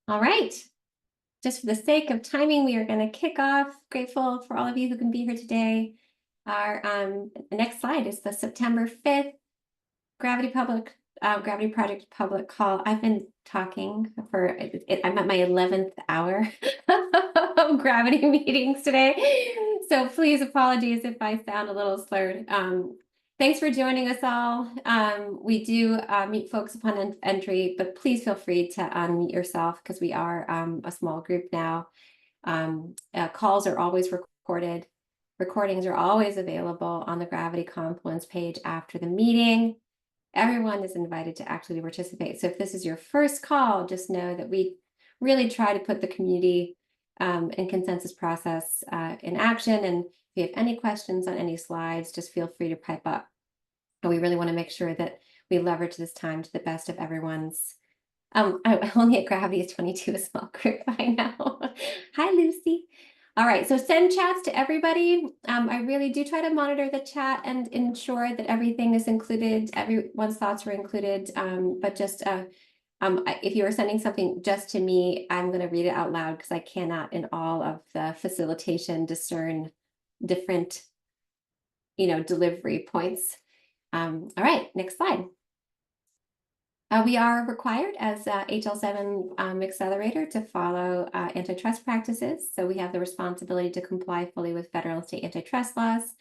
All right. Just for the sake of timing, we are going to kick off. Grateful for all of you who can be here today. Our the next slide is the September 5th Gravity Project public call. I've been talking for I'm at my 11th hour of gravity meetings today. So please apologies if I sound a little slurred. Thanks for joining us all. We do meet folks upon entry, but please feel free to unmute yourself because we are a small group now. Calls are always recorded. Recordings are always available on the Gravity Confluence page after the meeting. Everyone is invited to actually participate. So if this is your first call, just know that we really try to put the community and consensus process in action. And if you have any questions on any slides, just feel free to pipe up. And we really want to make sure that we leverage this time to the best of everyone's. I only at Gravity is 22, a small group by now. Hi, Lucy. All right, so send chats to everybody. I really do try to monitor the chat and ensure that everything is included, everyone's thoughts are included, but just if you are sending something just to me, I'm going to read it out loud because I cannot in all of the facilitation discern different, delivery points. All right, next slide. We are required as HL7 accelerator to follow antitrust practices. So we have the responsibility to comply fully with federal and state antitrust laws.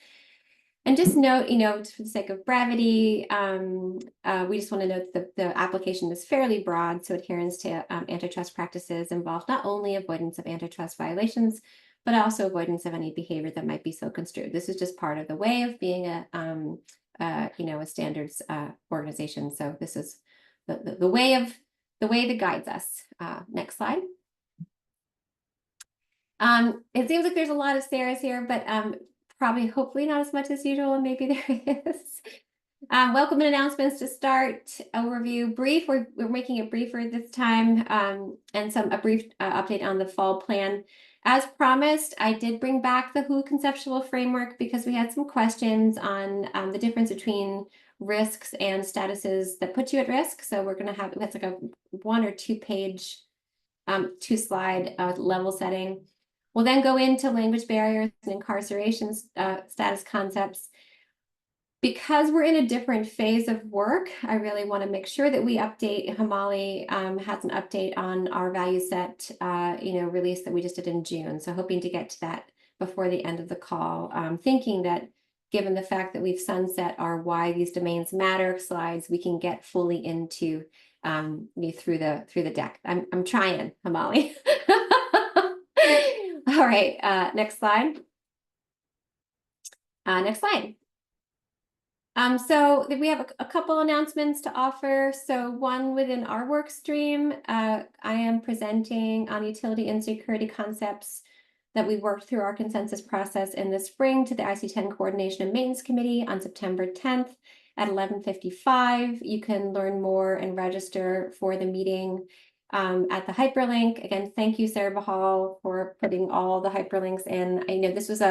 And just note, for the sake of brevity, we just want to note that the application is fairly broad. So adherence to antitrust practices involve not only avoidance of antitrust violations, but also avoidance of any behavior that might be so construed. This is just part of the way of being a standards organization. So this is the way that guides us. Next slide. It seems like there's a lot of Sarahs here, but probably hopefully not as much as usual, and maybe there is. Welcome and announcements to start. Overview brief. We're making it briefer this time, and a brief update on the fall plan. As promised, I did bring back the WHO conceptual framework because we had some questions on the difference between risks and statuses that put you at risk. So we're going to have, that's like a 1 or 2 page, 2 slide level setting. We'll then go into language barriers and incarceration status concepts. Because we're in a different phase of work, I really want to make sure that we update. Hamali has an update on our value set, release that we just did in June. So hoping to get to that before the end of the call. Thinking that given the fact that we've sunset our why these domains matter slides, we can get fully into through the deck. I'm trying, Hamali. All right, next slide. Next slide. So we have a couple announcements to offer. So one within our work stream, I am presenting on utility insecurity concepts that we worked through our consensus process in the spring to the IC10 Coordination and Maintenance Committee on September 10th at 11:55. You can learn more and register for the meeting at the hyperlink. Again, thank you, Sarah Bahal, for putting all the hyperlinks in. I know this was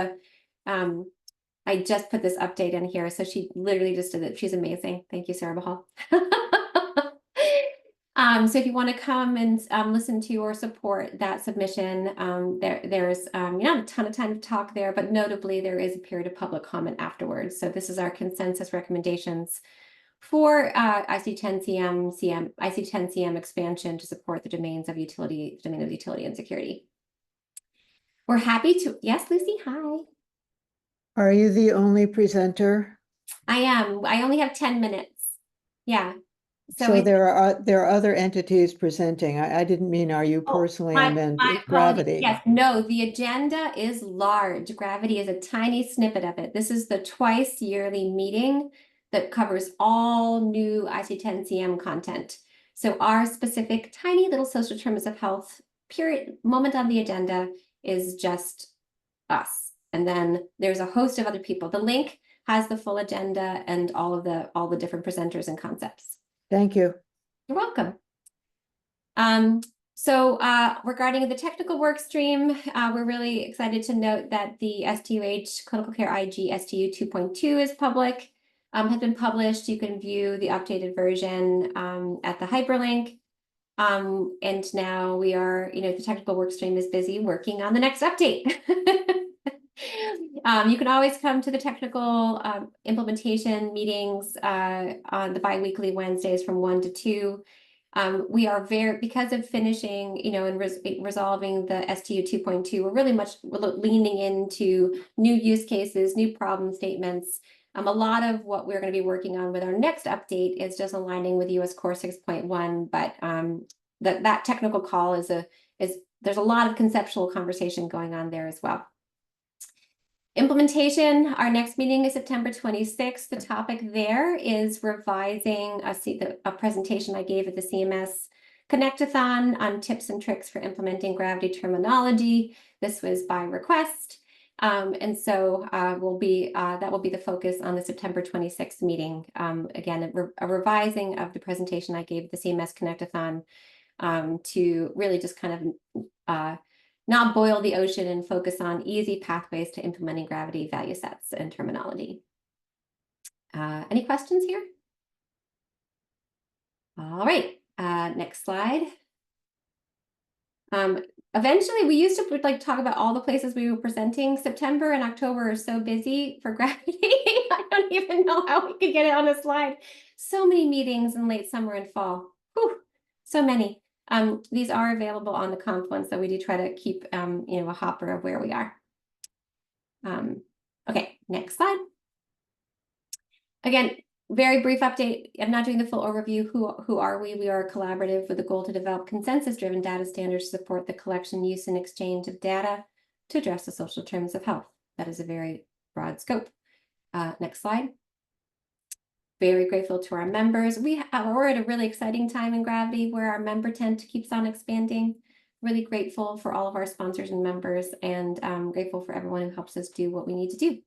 I just put this update in here, so she literally just did it. She's amazing. Thank you, Sarah Bahal. So if you want to come and listen to or support that submission, there's not a ton of time to talk there, but notably there is a period of public comment afterwards. So this is our consensus recommendations for IC10CM expansion to support the domain of utility and security. We're happy to, yes, Lucy, hi. Are you the only presenter? I am. I only have 10 minutes. Yeah. So there are other entities presenting. I didn't mean, are you personally? I meant Gravity. Yes, no, the agenda is large. Gravity is a tiny snippet of it. This is the twice yearly meeting that covers all new IC10CM content. So our specific tiny little social determinants of health moment on the agenda is just us. And then there's a host of other people. The link has the full agenda and all the different presenters and concepts. Thank you. You're welcome. So regarding the technical work stream, we're really excited to note that the STUH Clinical Care IG STU 2.2 is public, has been published. You can view the updated version at the hyperlink. And now we are, the technical work stream is busy working on the next update. You can always come to the technical implementation meetings on the bi-weekly Wednesdays from 1 to 2. We are because of finishing, and resolving the STU 2.2, we're really much leaning into new use cases, new problem statements. A lot of what we're going to be working on with our next update is just aligning with US Core 6.1, but that technical call is there's a lot of conceptual conversation going on there as well. Implementation, our next meeting is September 26th. The topic there is revising a presentation I gave at the CMS Connectathon on tips and tricks for implementing Gravity terminology. This was by request. And so that will be the focus on the September 26th meeting. Again, a revising of the presentation I gave at the CMS Connectathon to really just kind of not boil the ocean and focus on easy pathways to implementing Gravity value sets and terminology. Any questions here? All right, next slide. Eventually, we used to talk about all the places we were presenting. September and October are so busy for Gravity. I don't even know how we could get it on a slide. So many meetings in late summer and fall. Whew, so many. These are available on the Confluence, so we do try to keep a hopper of where we are. Okay, next slide. Again, very brief update. I'm not doing the full overview. Who are we? We are a collaborative with the goal to develop consensus-driven data standards to support the collection, use, and exchange of data to address the social terms of health. That is a very broad scope. Next slide. Very grateful to our members. We're at a really exciting time in Gravity where our member tent keeps on expanding. Really grateful for all of our sponsors and members, and grateful for everyone who helps us do what we need to do.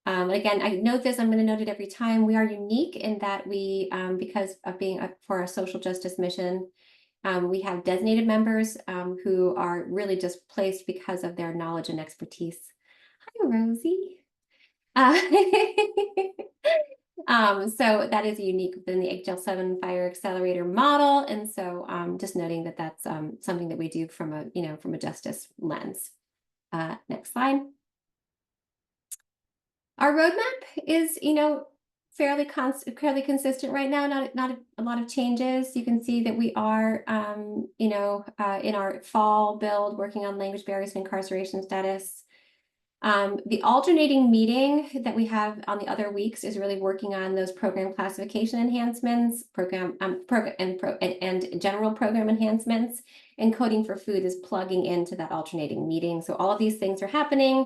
Again, I note this, I'm going to note it every time. We are unique in that we, because of being for our social justice mission, we have designated members who are really just placed because of their knowledge and expertise. Hi, Rosie. So that is unique within the HL7 Fire Accelerator model, and so just noting that that's something that we do from a justice lens. Next slide. Our roadmap is fairly consistent right now. Not a lot of changes. You can see that we are in our fall build working on language barriers and incarceration status. The alternating meeting that we have on the other weeks is really working on those program classification enhancements, and general program enhancements, and coding for food is plugging into that alternating meeting. So all of these things are happening.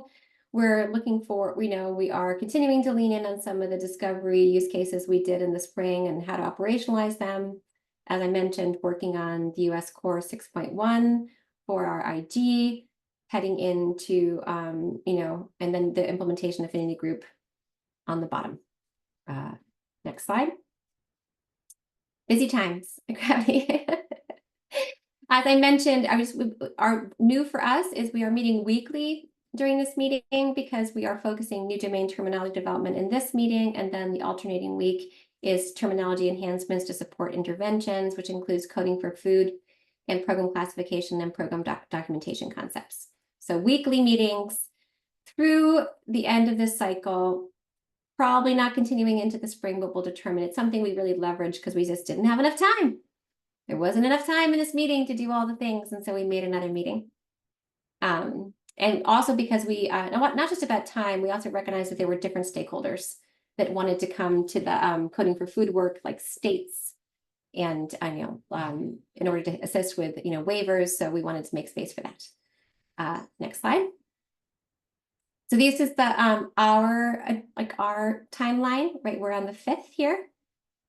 We're looking for, we are continuing to lean in on some of the discovery use cases we did in the spring and how to operationalize them. As I mentioned, working on the US Core 6.1 for our IG, heading into, and then the implementation affinity group on the bottom. Next slide. Busy times. As I mentioned, our new for us is we are meeting weekly during this meeting because we are focusing new domain terminology development in this meeting, and then the alternating week is terminology enhancements to support interventions, which includes coding for food and program classification and program documentation concepts. So weekly meetings through the end of this cycle, probably not continuing into the spring, but we'll determine. It's something we really leverage because we just didn't have enough time. There wasn't enough time in this meeting to do all the things, and so we made another meeting. And also because we, not just about time, we also recognized that there were different stakeholders that wanted to come to the coding for food work, like states, and in order to assist with waivers. So we wanted to make space for that. Next slide. So this is the our timeline, right? We're on the 5th here.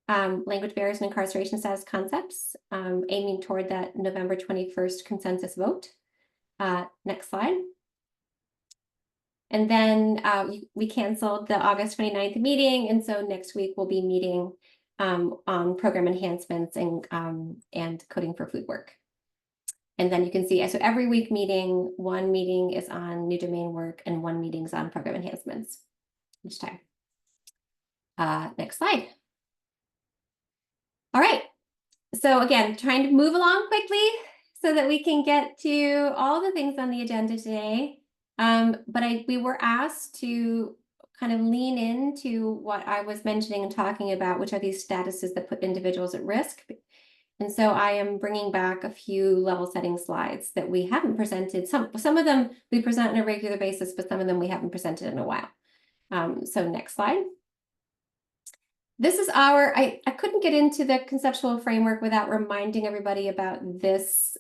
Language barriers and incarceration status concepts, aiming toward that November 21st consensus vote. Next slide. And then we canceled the August 29th meeting, and so next week we'll be meeting on program enhancements and coding for food work. And then you can see, so every week meeting, one meeting is on new domain work and one meeting is on program enhancements each time. Next slide. All right. So again, trying to move along quickly so that we can get to all the things on the agenda today. But we were asked to kind of lean into what I was mentioning and talking about, which are these statuses that put individuals at risk. And so I am bringing back a few level setting slides that we haven't presented. Some of them we present on a regular basis, but some of them we haven't presented in a while. So next slide. This is I couldn't get into the conceptual framework without reminding everybody about this,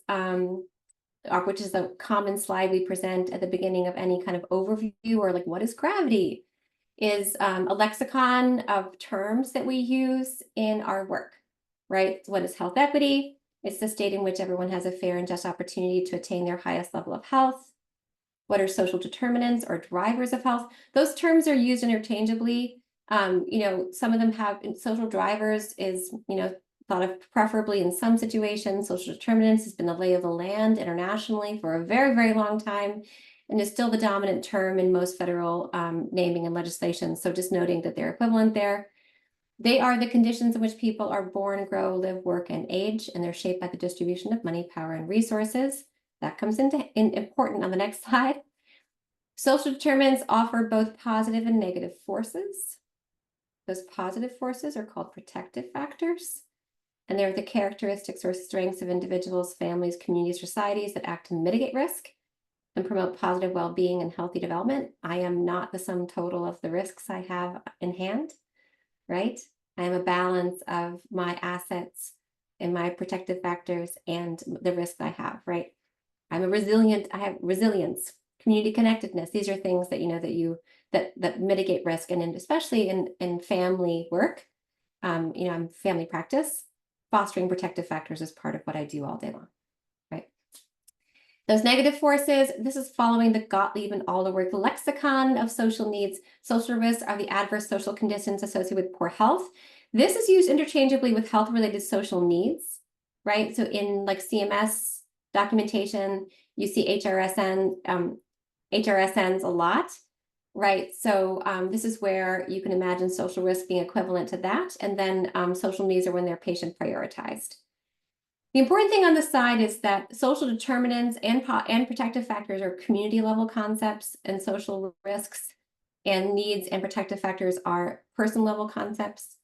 which is a common slide we present at the beginning of any kind of overview, or like, what is gravity? Is a lexicon of terms that we use in our work, right? What is health equity? It's the state in which everyone has a fair and just opportunity to attain their highest level of health. What are social determinants or drivers of health? Those terms are used interchangeably. Some of them have social drivers is, thought of preferably in some situations. Social determinants has been the lay of the land internationally for a very, very long time, and is still the dominant term in most federal naming and legislation. So just noting that they're equivalent there. They are the conditions in which people are born, grow, live, work, and age, and they're shaped by the distribution of money, power, and resources. That comes in important on the next slide. Social determinants offer both positive and negative forces. Those positive forces are called protective factors, and they're the characteristics or strengths of individuals, families, communities, societies that act to mitigate risk and promote positive well-being and healthy development. I am not the sum total of the risks I have in hand, right? I am a balance of my assets and my protective factors and the risks I have, right? I have resilience, community connectedness. These are things that that mitigate risk, and especially in family work. I'm family practice. Fostering protective factors is part of what I do all day long, right? Those negative forces, this is following the Gottlieb and Alderwerk lexicon of social needs. Social risks are the adverse social conditions associated with poor health. This is used interchangeably with health-related social needs, right? So in like CMS documentation, you see HRSNs a lot, right? So this is where you can imagine social risk being equivalent to that. And then social needs are when they're patient prioritized. The important thing on the side is that social determinants and protective factors are community level concepts, and social risks and needs and protective factors are person level concepts.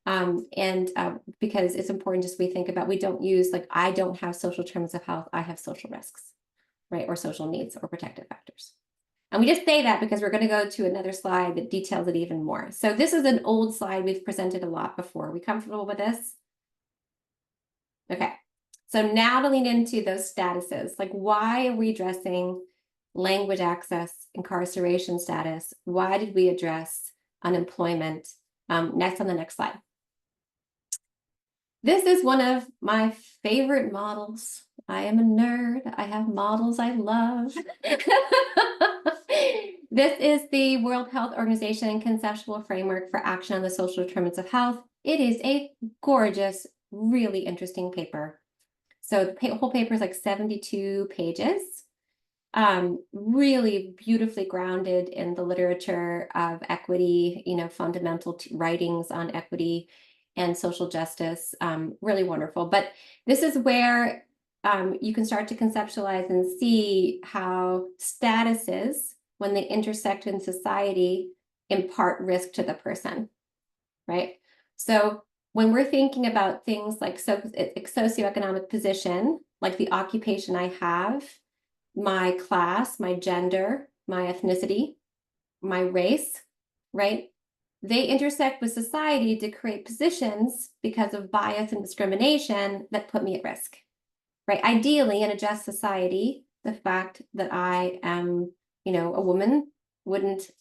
Because it's important just we think about, we don't use like, I don't have social terms of health, I have social risks, right? Or social needs or protective factors. And we just say that because we're going to go to another slide that details it even more. So this is an old slide we've presented a lot before. Are we comfortable with this? Okay. So now to lean into those statuses, like, why are we addressing language access, incarceration status? Why did we address unemployment? Next on the next slide. This is one of my favorite models. I am a nerd. I have models I love. This is the World Health Organization Conceptual Framework for Action on the Social Determinants of Health. It is a gorgeous, really interesting paper. So the whole paper is like 72 pages. Really beautifully grounded in the literature of equity, fundamental writings on equity and social justice. Really wonderful. But this is where you can start to conceptualize and see how statuses, when they intersect in society, impart risk to the person, right? So when we're thinking about things like socioeconomic position, like the occupation I have, my class, my gender, my ethnicity, my race, right? They intersect with society to create positions because of bias and discrimination that put me at risk, right? Ideally, in a just society, the fact that I am, a woman wouldn't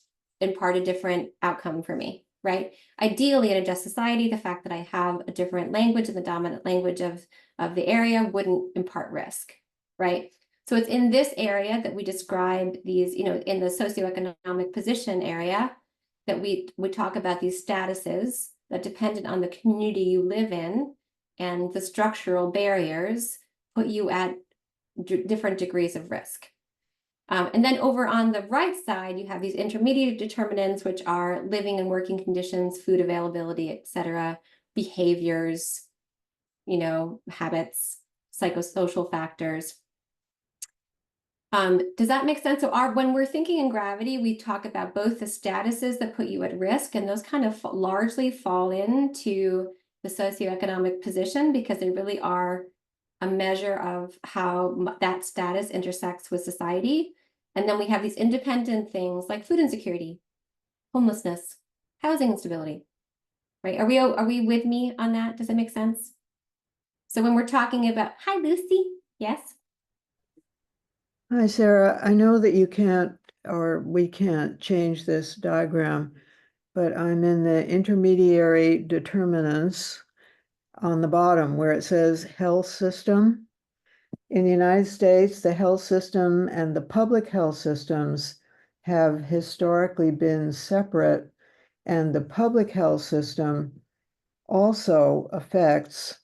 impart a different outcome for me, right? Ideally, in a just society, the fact that I have a different language and the dominant language of the area wouldn't impart risk, right? So it's in this area that we describe these, in the socioeconomic position area, that we talk about these statuses that, dependent on the community you live in and the structural barriers, put you at different degrees of risk. And then over on the right side, you have these intermediate determinants, which are living and working conditions, food availability, et cetera, behaviors, habits, psychosocial factors. Does that make sense? So when we're thinking in gravity, we talk about both the statuses that put you at risk, and those kind of largely fall into the socioeconomic position because they really are a measure of how that status intersects with society. And then we have these independent things like food insecurity, homelessness, housing instability, right? Are we with me on that? Does it make sense? So when we're talking about, hi, Lucy. Yes. Hi, Sarah. I know that you can't, or we can't change this diagram, but I'm in the intermediary determinants on the bottom where it says health system. In the United States, the health system and the public health systems have historically been separate, and the public health system also affects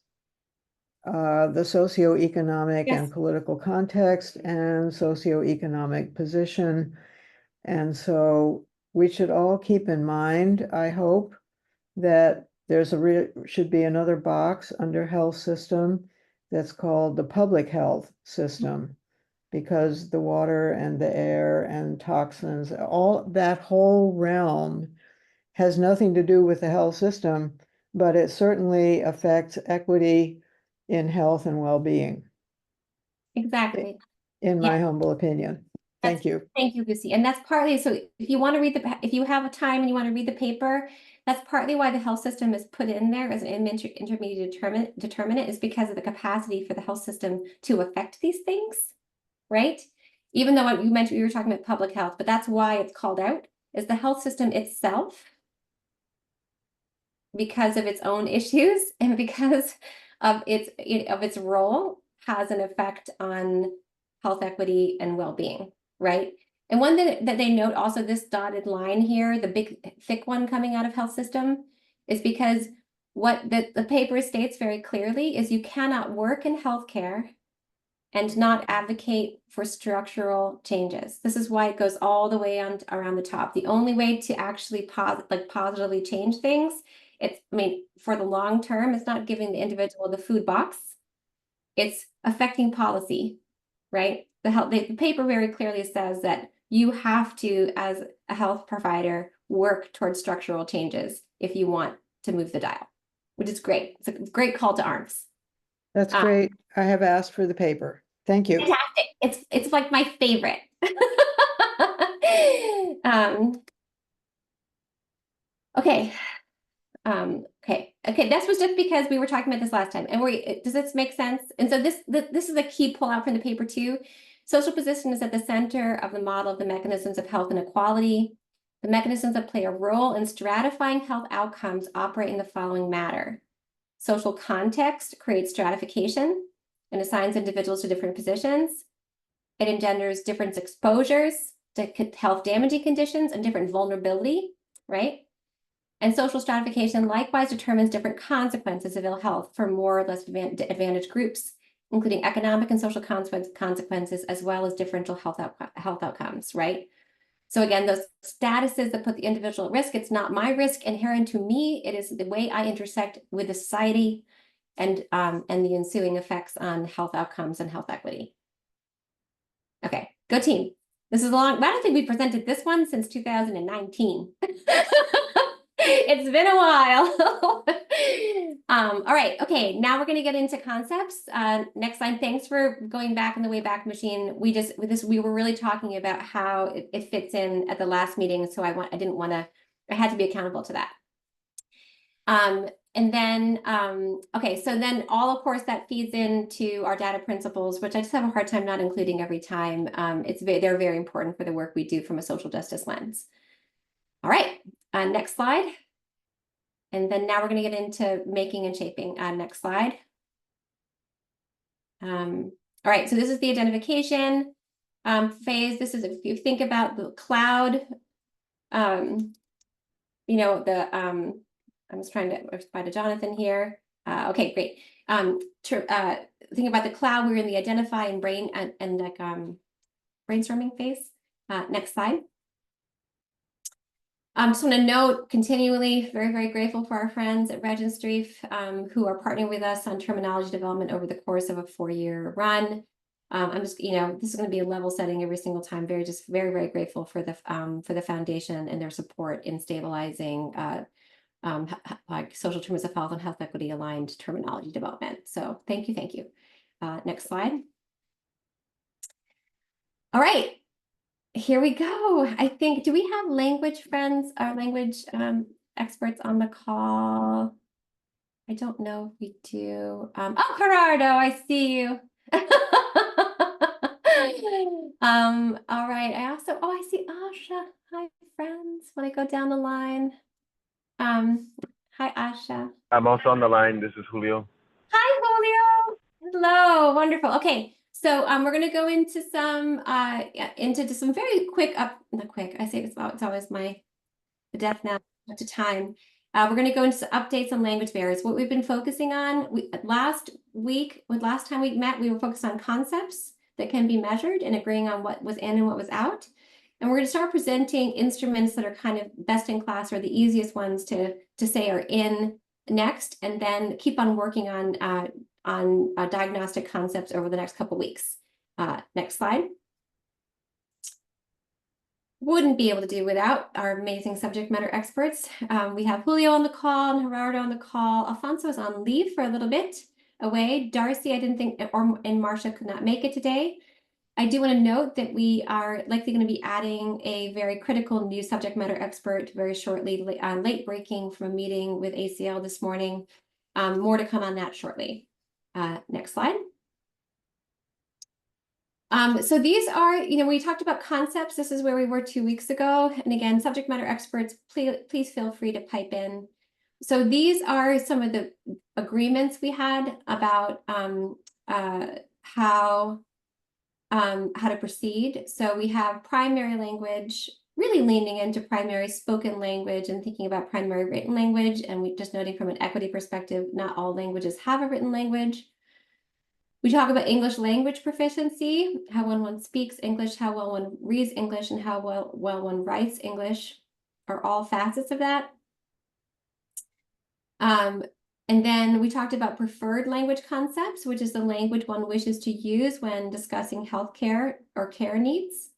the socioeconomic and Yes. political context and socioeconomic position. And so we should all keep in mind, I hope, that there's should be another box under health system that's called the public health system, because the water and the air and toxins, all that whole realm has nothing to do with the health system, but it certainly affects equity in health and well-being, Exactly. in Yeah. my humble opinion. Thank you. Thank you, Lucy. And that's partly, so if you want to if you have a time and you want to read the paper, that's partly why the health system is put in there as an intermediate determinant is because of the capacity for the health system to affect these things, right? Even though you mentioned, we were talking about public health, but that's why it's called out, is the health system itself, because of its own issues and because of its role, has an effect on health equity and well-being, right? And one thing that they note also, this dotted line here, the big thick one coming out of health system, is because what the paper states very clearly is you cannot work in healthcare and not advocate for structural changes. This is why it goes all the way on around the top. The only way to actually positively change things, for the long term, it's not giving the individual the food box, it's affecting policy, right? The paper very clearly says that you have to, as a health provider, work towards structural changes if you want to move the dial, which is great. It's a great call to arms. That's great. I have asked for the paper. Thank you. Fantastic. It's like my favorite. Okay. Okay. This was just because we were talking about this last time, and does this make sense? And so this is a key pull out from the paper too. Social position is at the center of the model of the mechanisms of health inequality. The mechanisms that play a role in stratifying health outcomes operate in the following manner. Social context creates stratification and assigns individuals to different positions. It engenders different exposures to health damaging conditions and different vulnerability, right? And social stratification likewise determines different consequences of ill health for more or less advantaged groups, including economic and social consequences, as well as differential health outcomes, right? So again, those statuses that put the individual at risk, it's not my risk inherent to me, it is the way I intersect with the society and the ensuing effects on health outcomes and health equity. Okay, go team. This is long. I don't think we presented this one since 2019. It's been a while. All right. Okay. Now we're going to get into concepts. Next slide. Thanks for going back in the Wayback Machine. We were really talking about how it fits in at the last meeting. So I had to be accountable to that. And then, okay, so then of course, that feeds into our data principles, which I just have a hard time not including every time. They're very important for the work we do from a social justice lens. All right, next slide. And then now we're going to get into making and shaping. Next slide. All right, so this is the identification phase. This is, if you think about the cloud, I'm just trying to respond to Jonathan here. Okay, great. Think about the cloud. We're in the identify and brainstorming phase. Next slide. Just want to note continually, very, very grateful for our friends at Registry who are partnering with us on terminology development over the course of a 4-year run. I'm just, this is going to be a level setting every single time. Very, very grateful for the foundation and their support in stabilizing like social determinants of health and health equity aligned terminology development. So thank you, thank you. Next slide. All right. Here we go. I think, do we have language friends, our language experts on the call? I don't know if we do. Oh, Gerardo, I see you. All right. I see Asha. Hi, friends. When I go down the line. Hi, Asha. I'm also on the line. This is Julio. Hi, Julio. Hello. Wonderful. Okay. So we're going to go into some very quick not quick. I say it's always the death now to time. We're going to go into some updates on language barriers. What we've been focusing on last time we met, we were focused on concepts that can be measured and agreeing on what was in and what was out. And we're going to start presenting instruments that are kind of best in class or the easiest ones to say are in next, and then keep on working on diagnostic concepts over the next couple weeks. Next slide. Wouldn't be able to do without our amazing subject matter experts. We have Julio on the call and Gerardo on the call. Alfonso is on leave for a little bit away. Darcy, I didn't think, and Marcia could not make it today. I do want to note that we are likely going to be adding a very critical new subject matter expert very shortly, late breaking from a meeting with ACL this morning. More to come on that shortly. Next slide. So these are, we talked about concepts. This is where we were 2 weeks ago. And again, subject matter experts, please feel free to pipe in. So these are some of the agreements we had about how to proceed. So we have primary language, really leaning into primary spoken language and thinking about primary written language. And we just noting from an equity perspective, not all languages have a written language. We talk about English language proficiency, how one speaks English, how well one reads English, and how well one writes English are all facets of that. And then we talked about preferred language concepts, which is the language one wishes to use when discussing healthcare or care needs.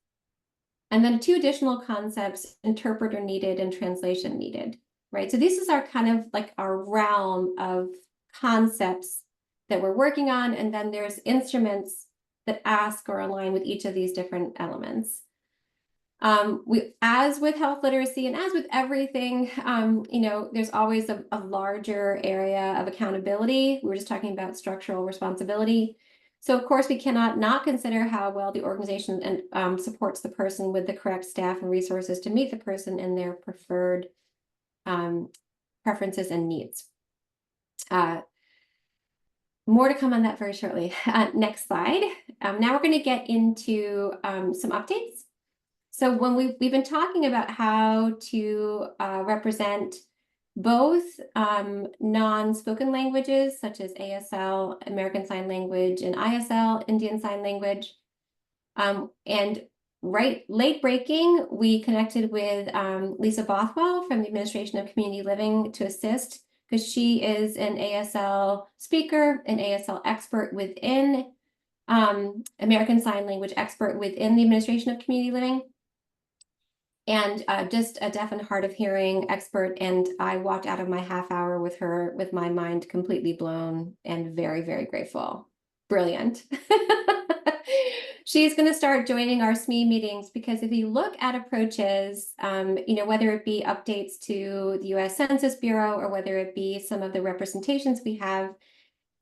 And then 2 additional concepts, interpreter needed and translation needed, right? So this is our kind of like our realm of concepts that we're working on. And then there's instruments that ask or align with each of these different elements. As with health literacy and as with everything, there's always a larger area of accountability. We were just talking about structural responsibility. So of course, we cannot not consider how well the organization and supports the person with the correct staff and resources to meet the person in their preferred preferences and needs. More to come on that very shortly. Next slide. Now we're going to get into some updates. So when we've been talking about how to represent both non-spoken languages such as ASL, American Sign Language, and ISL, Indian Sign Language. And late breaking, we connected with Lisa Bothwell from the Administration of Community Living to assist, because she is an ASL speaker, an ASL expert within American Sign Language expert within the Administration of Community Living, and just a deaf and hard of hearing expert. And I walked out of my half hour with her with my mind completely blown and very, very grateful. Brilliant. She's going to start joining our SME meetings, because if you look at approaches, whether it be updates to the U.S. Census Bureau or whether it be some of the representations we have,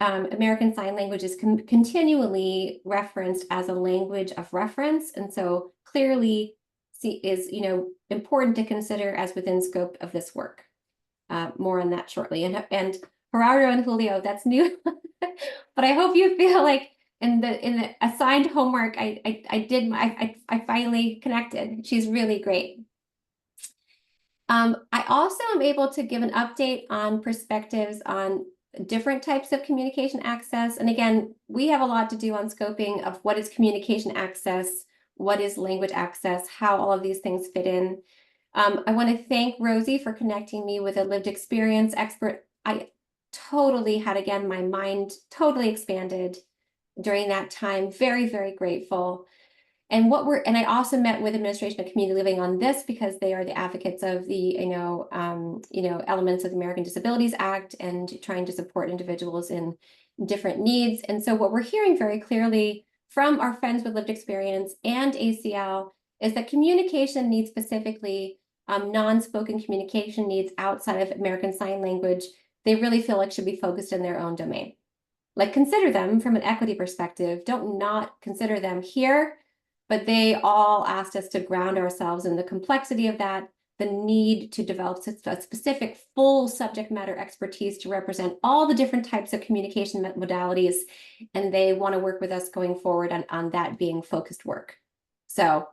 American Sign Language is continually referenced as a language of reference. And so clearly is, important to consider as within scope of this work. More on that shortly. And Gerardo and Julio, that's new, but I hope you feel like in the assigned homework, I finally connected. She's really great. I also am able to give an update on perspectives on different types of communication access. And again, we have a lot to do on scoping of what is communication access, what is language access, how all of these things fit in. I want to thank Rosie for connecting me with a lived experience expert. I totally had, again, my mind totally expanded during that time. Very, very grateful. And I also met with Administration of Community Living on this because they are the advocates of the, elements of the American Disabilities Act and trying to support individuals in different needs. And so what we're hearing very clearly from our friends with lived experience and ACL is that communication needs, specifically non-spoken communication needs outside of American Sign Language, they really feel like should be focused in their own domain. Like, consider them from an equity perspective. Don't not consider them here, but they all asked us to ground ourselves in the complexity of that, the need to develop a specific full subject matter expertise to represent all the different types of communication modalities. And they want to work with us going forward on that being focused work. So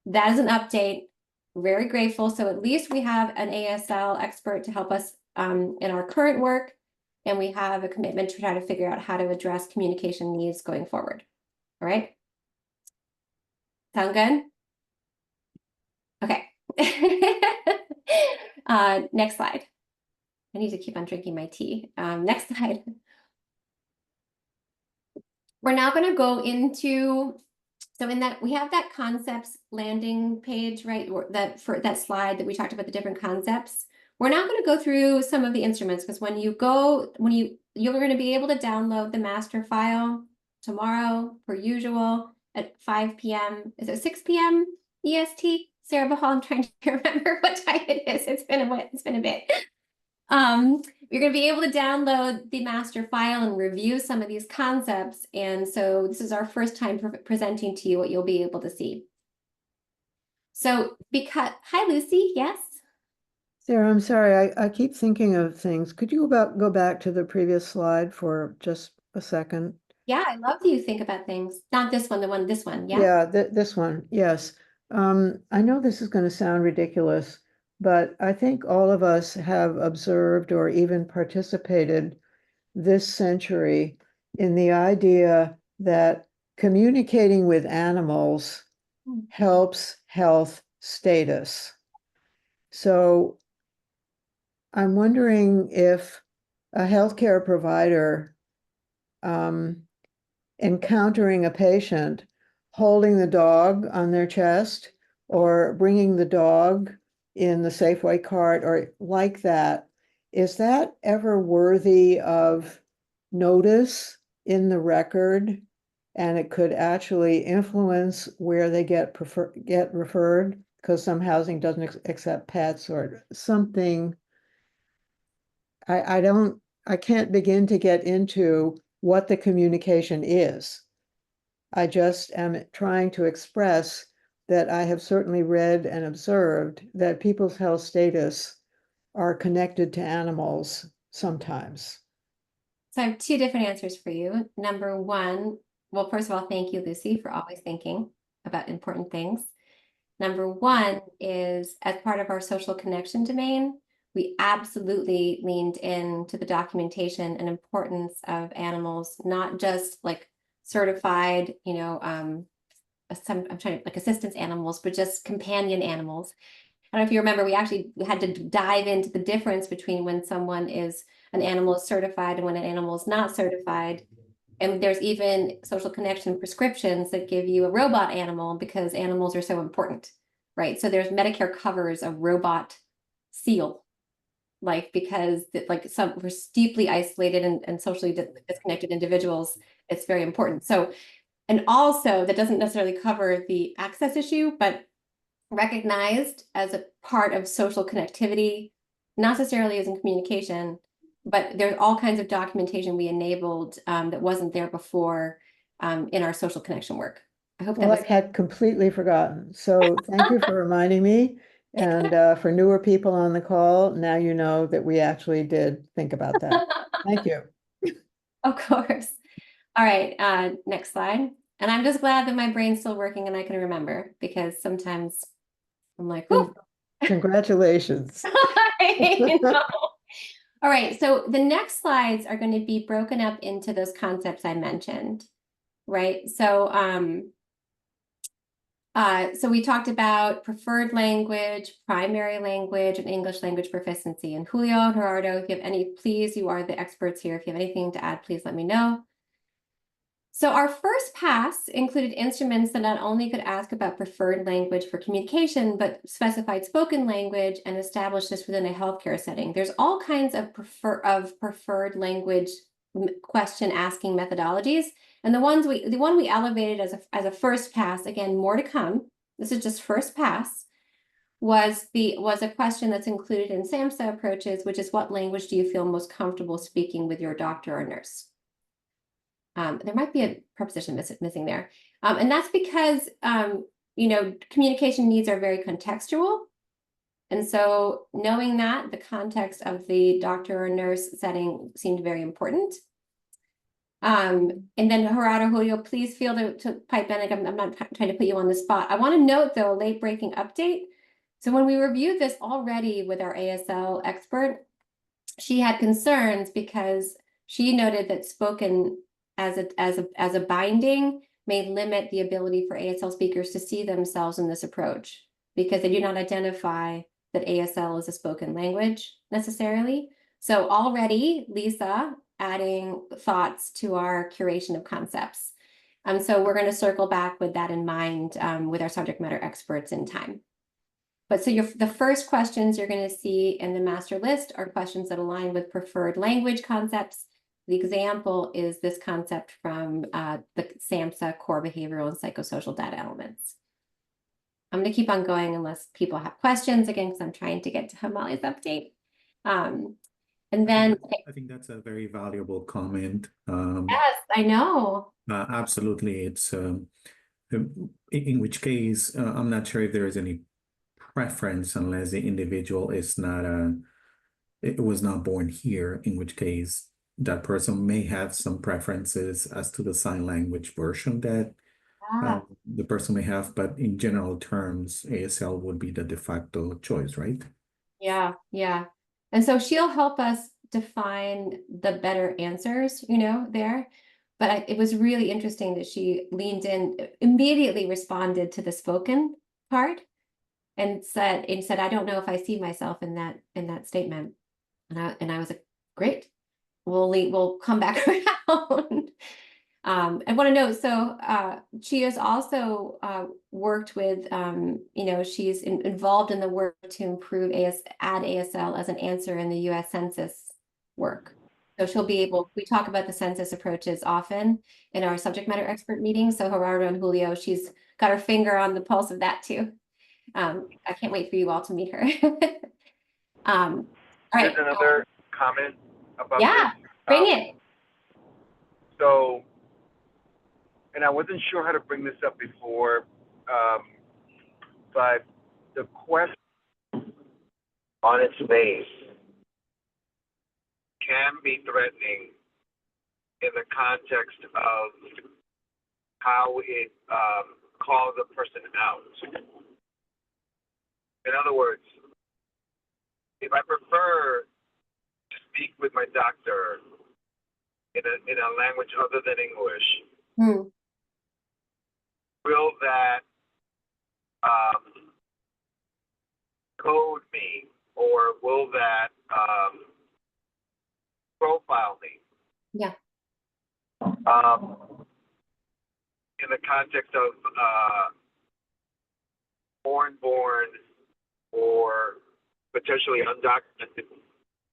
that is an update. Very grateful. So at least we have an ASL expert to help us in our current work. And we have a commitment to try to figure out how to address communication needs going forward. All right. Sound good? Okay. Next slide. I need to keep on drinking my tea. Next slide. We're now going to go into, so in that we have that concepts landing page, right? For that slide that we talked about the different concepts. We're now going to go through some of the instruments, because you're going to be able to download the master file tomorrow, per usual, at 5 p.m. Is it 6 p.m. EST? Sarah Bahal, I'm trying to remember what time it is. It's been a bit. You're going to be able to download the master file and review some of these concepts. And so this is our first time presenting to you what you'll be able to see. So hi, Lucy. Yes. Sarah, I'm sorry, I keep thinking of things. Could you go back to the previous slide for just a second? Yeah, I love that you think about things. Not this one, this one. Yeah. Yeah, this one, yes. I know this is going to sound ridiculous, but I think all of us have observed or even participated this century in the idea that communicating with animals helps health status. So I'm wondering if a healthcare provider encountering a patient holding the dog on their chest or bringing the dog in the Safeway cart or like that, is that ever worthy of notice in the record? And it could actually influence where they get referred, because some housing doesn't accept pets or something. I can't begin to get into what the communication is. I just am trying to express that I have certainly read and observed that people's health status are connected to animals sometimes. So I have two different answers for you. Number one, well, first of all, thank you, Lucy, for always thinking about important things. Number one is, as part of our social connection domain, we absolutely leaned into the documentation and importance of animals, not just like certified, I'm trying to like assistance animals, but just companion animals. I don't know if you remember, we actually had to dive into the difference between when an animal is certified and when an animal is not certified. And there's even social connection prescriptions that give you a robot animal because animals are so important, right? So there's Medicare covers a robot seal, because some we're deeply isolated and socially disconnected individuals. It's very important. So, and also that doesn't necessarily cover the access issue, but recognized as a part of social connectivity, not necessarily as in communication, but there's all kinds of documentation we enabled that wasn't there before in our social connection work. I hope Well, I had completely forgotten. So thank you for reminding me. And for newer people on the call, now you know that we actually did think about that. Thank you. Of course. All right, next slide. And I'm just glad that my brain's still working and I can remember, because sometimes I'm like, whew. Congratulations. All right, so the next slides are going to be broken up into those concepts I mentioned, right? So So we talked about preferred language, primary language, and English language proficiency. And Julio and Gerardo, if you have any, please, you are the experts here. If you have anything to add, please let me know. So our first pass included instruments that not only could ask about preferred language for communication, but specified spoken language and established this within a healthcare setting. There's all kinds of preferred language question asking methodologies. And the one we elevated as a first pass, again, more to come. This is just first pass, was a question that's included in SAMHSA approaches, which is what language do you feel most comfortable speaking with your doctor or nurse? There might be a preposition missing there. And that's because, communication needs are very contextual. And so knowing that the context of the doctor or nurse setting seemed very important. And then Gerardo, Julio, please feel to pipe in. I'm not trying to put you on the spot. I want to note, though, a late breaking update. So when we reviewed this already with our ASL expert, she had concerns because she noted that spoken as a binding may limit the ability for ASL speakers to see themselves in this approach because they do not identify that ASL is a spoken language necessarily. So already, Lisa adding thoughts to our curation of concepts. So we're going to circle back with that in mind with our subject matter experts in time. But so the first questions you're going to see in the master list are questions that align with preferred language concepts. The example is this concept from the SAMHSA core behavioral and psychosocial data elements. I'm going to keep on going unless people have questions, again, because I'm trying to get to Hamali's update. And then I think that's a very valuable comment. yes, I know. Absolutely. It's in which case I'm not sure if there is any preference unless the individual is not it was not born here, in which case that person may have some preferences as to the sign language version that the person may have, but in general terms, ASL would be the de facto choice, right? Yeah. And so she'll help us define the better answers, there. But it was really interesting that she leaned in, immediately responded to the spoken part and said, I don't know if I see myself in that statement. And I was like, great, we'll come back around. I want to note, so she has also worked with, she's involved in the work to improve add ASL as an answer in the US Census work. So she'll be able, we talk about the census approaches often in our subject matter expert meetings. So Gerardo and Julio, she's got her finger on the pulse of that too. I can't wait for you all to meet her. All right. There's another comment about yeah, this. bring it. So, and I wasn't sure how to bring this up before, but the question on its face can be threatening in the context of how it calls a person out. In other words, if I prefer to speak with my doctor in a language other than English, will that code me, or will that profile me? Yeah. In the context of foreign-born or potentially undocumented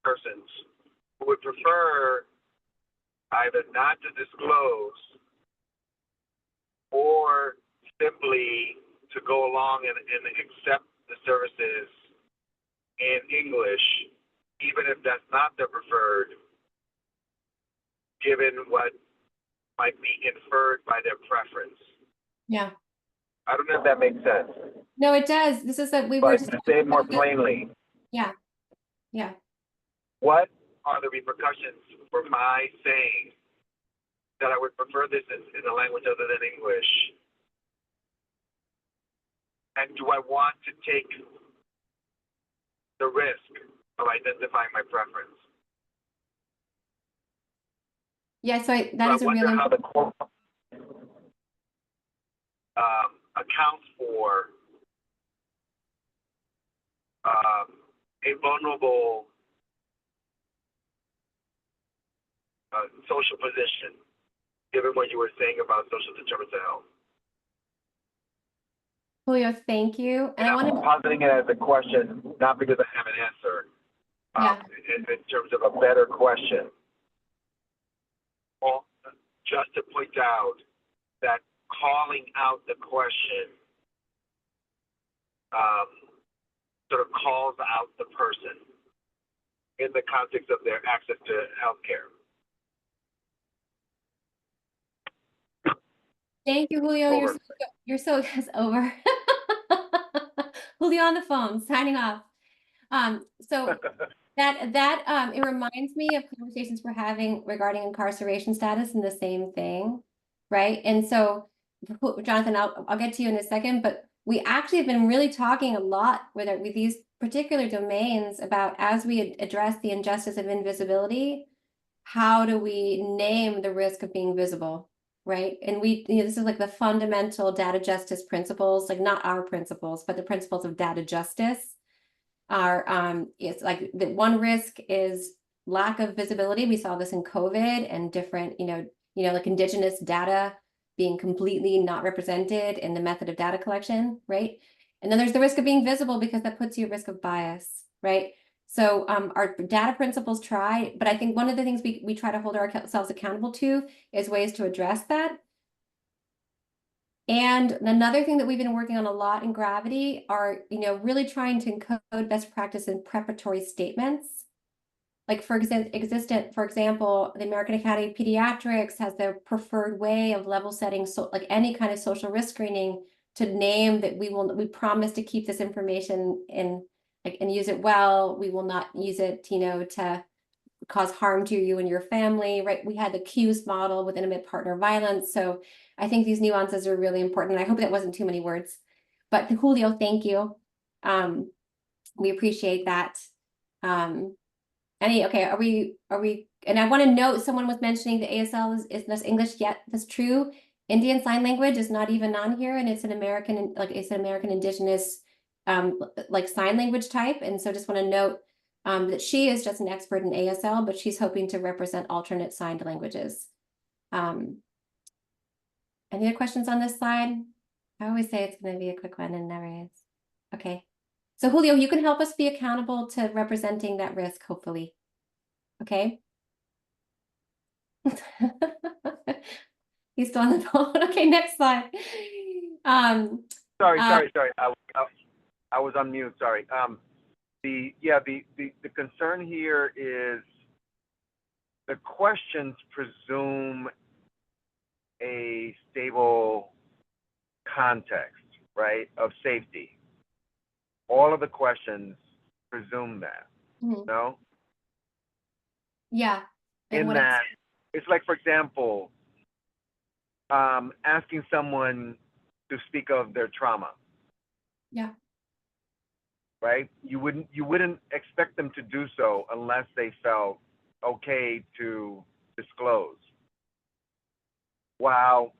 persons who would prefer either not to disclose or simply to go along and accept the services in English, even if that's not their preferred, given what might be inferred by their preference. Yeah. I don't know if that makes sense. No, it does. This is that we But were just to say it more plainly, Yeah. what are the repercussions for my saying that I would prefer this in a language other than English? And do I want to take the risk of identifying my preference? Yeah, so that So is I a wonder really how the court, accounts for a vulnerable social position, given what you were saying about social determinants of health. Julio, thank you. And I I'm want to, positing it as a question, not because I have an answer. Yeah. In terms of a better question. Well, just to point out that calling out the question sort of calls out the person in the context of their access to healthcare. thank you, Julio. Over. You're so it's over. Julio on the phone, signing off. So that it reminds me of conversations we're having regarding incarceration status and the same thing, right? And so, Jonathan, I'll get to you in a second, but we actually have been really talking a lot with these particular domains about, as we address the injustice of invisibility, how do we name the risk of being visible, right? And this is like the fundamental data justice principles, like not our principles, but the principles of data justice are, it's like the one risk is lack of visibility. We saw this in COVID and different, like indigenous data being completely not represented in the method of data collection, right? And then there's the risk of being visible, because that puts you at risk of bias, right? So our data principles try, but I think one of the things we try to hold ourselves accountable to is ways to address that. And another thing that we've been working on a lot in Gravity are, really trying to encode best practice in preparatory statements. Like for example, the American Academy of Pediatrics has their preferred way of level setting, so like any kind of social risk screening, to name that we promise to keep this information in, like, and use it well. We will not use it, to cause harm to you and your family, right? We had the CUES model with intimate partner violence. So I think these nuances are really important. I hope that wasn't too many words, but Julio, thank you. We appreciate that. Okay, are we, and I want to note, someone was mentioning the ASL is English, yet that's true. Indian Sign Language is not even on here, and it's an American, Indigenous, like sign language type. And so just want to note that she is just an expert in ASL, but she's hoping to represent alternate signed languages. Any other questions on this slide? I always say it's going to be a quick one, and never is. Okay. So Julio, you can help us be accountable to representing that risk, hopefully. Okay. He's still on the phone. Okay, next slide. Sorry. I was on mute. Sorry. The concern here is the questions presume a stable context, right, of safety. All of the questions presume that, no? Yeah. In that, it's like, for example, asking someone to speak of their trauma. Yeah. Right? You wouldn't expect them to do so unless they felt okay to disclose. While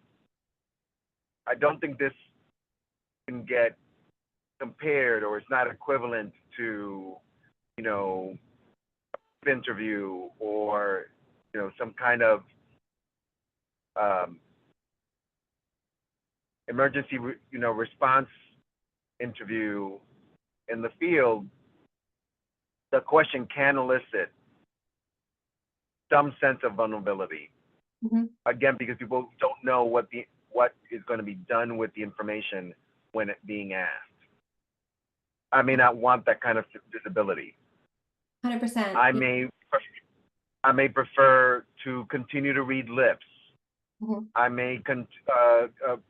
I don't think this can get compared, or it's not equivalent to, interview, or, some kind of emergency, response interview in the field, the question can elicit some sense of vulnerability. Again, because people don't know what is going to be done with the information when it's being asked. I may not want that kind of visibility. 100%. I may prefer to continue to read lips. I may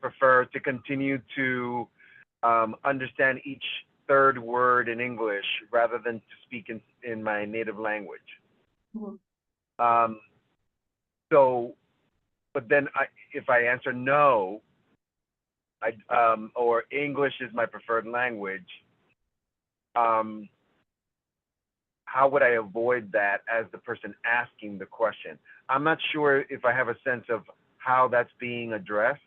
prefer to continue to understand each third word in English rather than to speak in my native language. But then if I answer no, or English is my preferred language, how would I avoid that as the person asking the question? I'm not sure if I have a sense of how that's being addressed.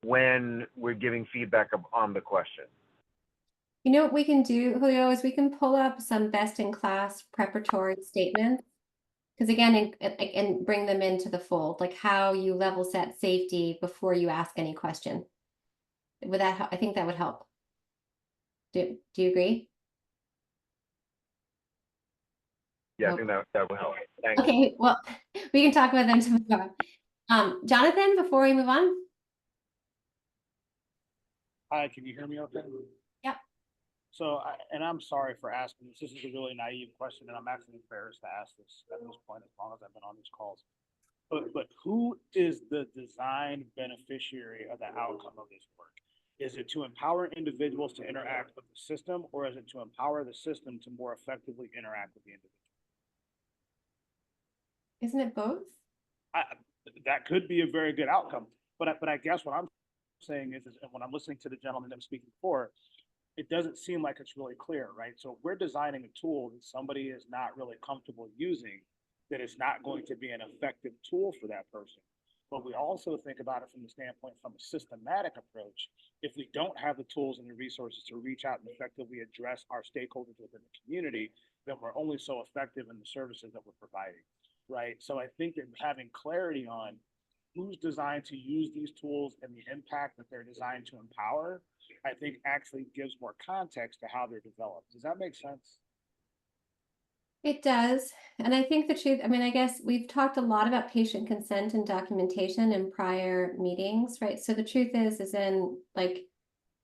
when we're giving feedback on the question? You know what we can do, Julio, is we can pull up some best-in-class preparatory statements. Because again, and bring them into the fold, like how you level set safety before you ask any question. Would that help? I think that would help. Do you agree? Yeah, I Nope. think that would help. Thanks. Okay, well, we can talk about them tomorrow. Jonathan, before we move on. Hi, can you hear me okay? Yep. So, and I'm sorry for asking this. This is a really naive question, and I'm actually embarrassed to ask this at this point, as long as I've been on these calls. But who is the design beneficiary of the outcome of this work? Is it to empower individuals to interact with the system, or is it to empower the system to more effectively interact with the individual? Isn't it both? That could be a very good outcome, but I guess what I'm saying is when I'm listening to the gentleman that was speaking before, it doesn't seem like it's really clear, right? So if we're designing a tool that somebody is not really comfortable using, that it's not going to be an effective tool for that person. But we also think about it from the standpoint from a systematic approach. If we don't have the tools and the resources to reach out and effectively address our stakeholders within the community, then we're only so effective in the services that we're providing, right? So I think that having clarity on who's designed to use these tools and the impact that they're designed to empower, I think actually gives more context to how they're developed. Does that make sense? It does. And I think the truth, I mean, I guess we've talked a lot about patient consent and documentation in prior meetings, right? So the truth is in like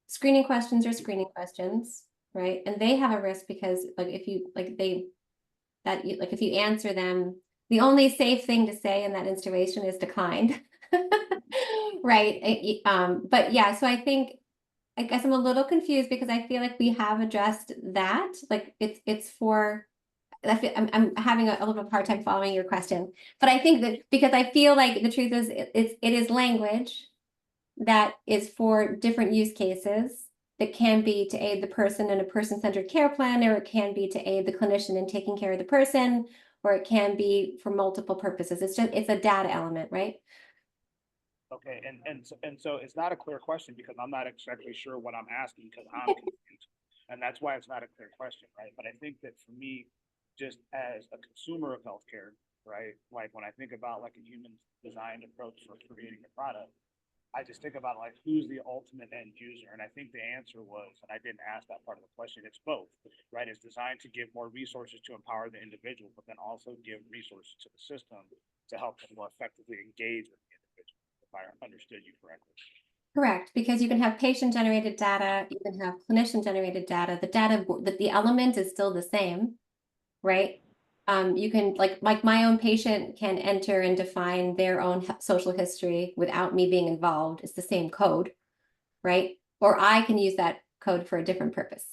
screening questions are screening questions, right? And they have a risk because like if you like they that you like if you answer them, the only safe thing to say in that situation is declined. Right. But yeah, so I guess I'm a little confused because I feel like we have addressed that. Like it's for I'm having a little bit of a hard time following your question, but I think that because I feel like the truth is it is language that is for different use cases that can be to aid the person in a person-centered care plan, or it can be to aid the clinician in taking care of the person, or it can be for multiple purposes. It's a data element, right? Okay, and so it's not a clear question because I'm not exactly sure what I'm asking because I'm confused. And that's why it's not a clear question, right? But I think that for me, just as a consumer of healthcare, right? Like when I think about like a human designed approach for creating a product, I just think about like who's the ultimate end user. And I think the answer was, and I didn't ask that part of the question, it's both, right? It's designed to give more resources to empower the individual, but then also give resources to the system to help them more effectively engage with the individual, if I understood you correctly. Correct, because you can have patient-generated data, you can have clinician-generated data. The element is still the same, right? You can like my own patient can enter and define their own social history without me being involved. It's the same code, right? Or I can use that code for a different purpose.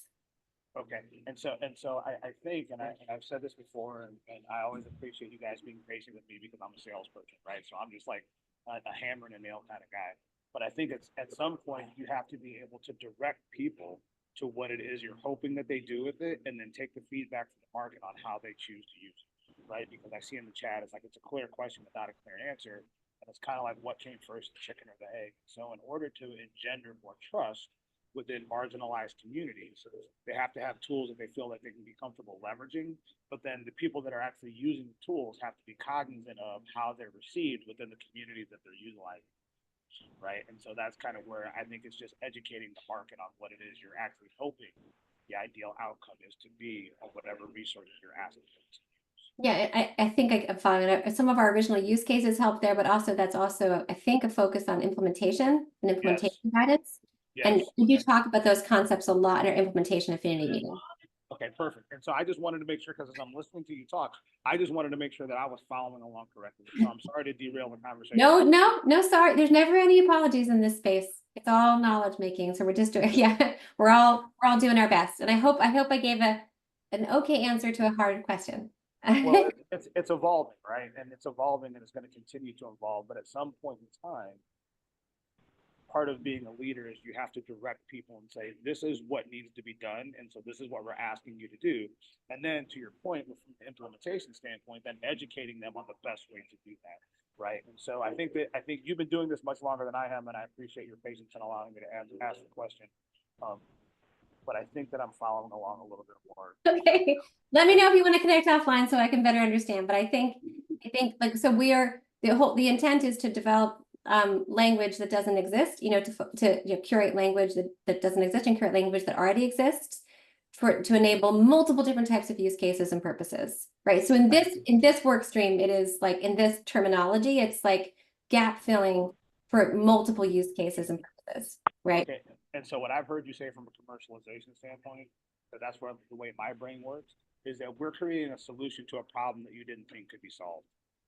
Okay, and so I think, and I've said this before, and I always appreciate you guys being patient with me because I'm a salesperson, right? So I'm just like a hammer and a nail kind of guy. But I think it's at some point you have to be able to direct people to what it is you're hoping that they do with it, and then take the feedback from the market on how they choose to use it, right? Because I see in the chat, it's like it's a clear question without a clear answer, and it's kind of like what came first, the chicken or the egg. So in order to engender more trust within marginalized communities, they have to have tools that they feel that they can be comfortable leveraging, but then the people that are actually using the tools have to be cognizant of how they're received within the communities that they're utilizing, right? And so that's kind of where I think it's just educating the market on what it is you're actually hoping the ideal outcome is to be of whatever resources you're asking for. Yeah, I think I'm following it. Some of our original use cases help there, but also that's also, I think, a focus on implementation and implementation guidance. And Yes. we do talk about those concepts a lot in our implementation affinity meeting. Okay, perfect. And so I just wanted to make sure, because as I'm listening to you talk, I just wanted to make sure that I was following along correctly. So I'm sorry to derail the conversation. No, sorry. There's never any apologies in this space. It's all knowledge making. So we're just doing, yeah, we're all doing our best. And I hope I gave an okay answer to a hard question. Well, it's evolving, right? And it's evolving and it's going to continue to evolve. But at some point in time, part of being a leader is you have to direct people and say, this is what needs to be done. And so this is what we're asking you to do. And then to your point, from the implementation standpoint, then educating them on the best way to do that. right? And so I think you've been doing this much longer than I have, and I appreciate your patience in allowing me to ask the question. But I think that I'm following along a little bit more. Okay, let me know if you want to connect offline so I can better understand, but I think like, so the intent is to develop language that doesn't exist, to curate language that doesn't exist and curate language that already exists to enable multiple different types of use cases and purposes, right? So in this work stream, it is like, in this terminology, it's like gap filling for multiple use cases and purposes, right? Okay. And so what I've heard you say from a commercialization standpoint, that that's where the way my brain works, is that we're creating a solution to a problem that you didn't think could be solved.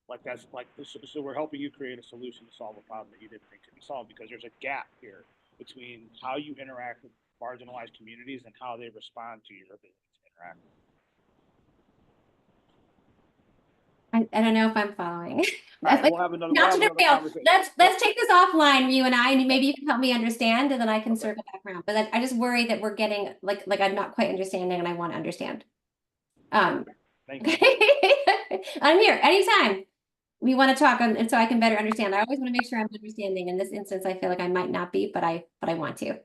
Like that's like, so we're helping you create a solution to solve a problem that you didn't think could be solved, because there's a gap here between how you interact with marginalized communities and how they respond to your ability to interact. I don't know if I'm following. All right, we'll have another, Not to derail. conversation. Let's take this offline, you and I, and maybe you can help me understand, and then I can circle back around. But I just worry that we're getting like I'm not quite understanding, and I want to understand. Thank you. Okay. I'm here anytime we want to talk, and so I can better understand. I always want to make sure I'm understanding. In this instance, I feel like I might not be, but I want to.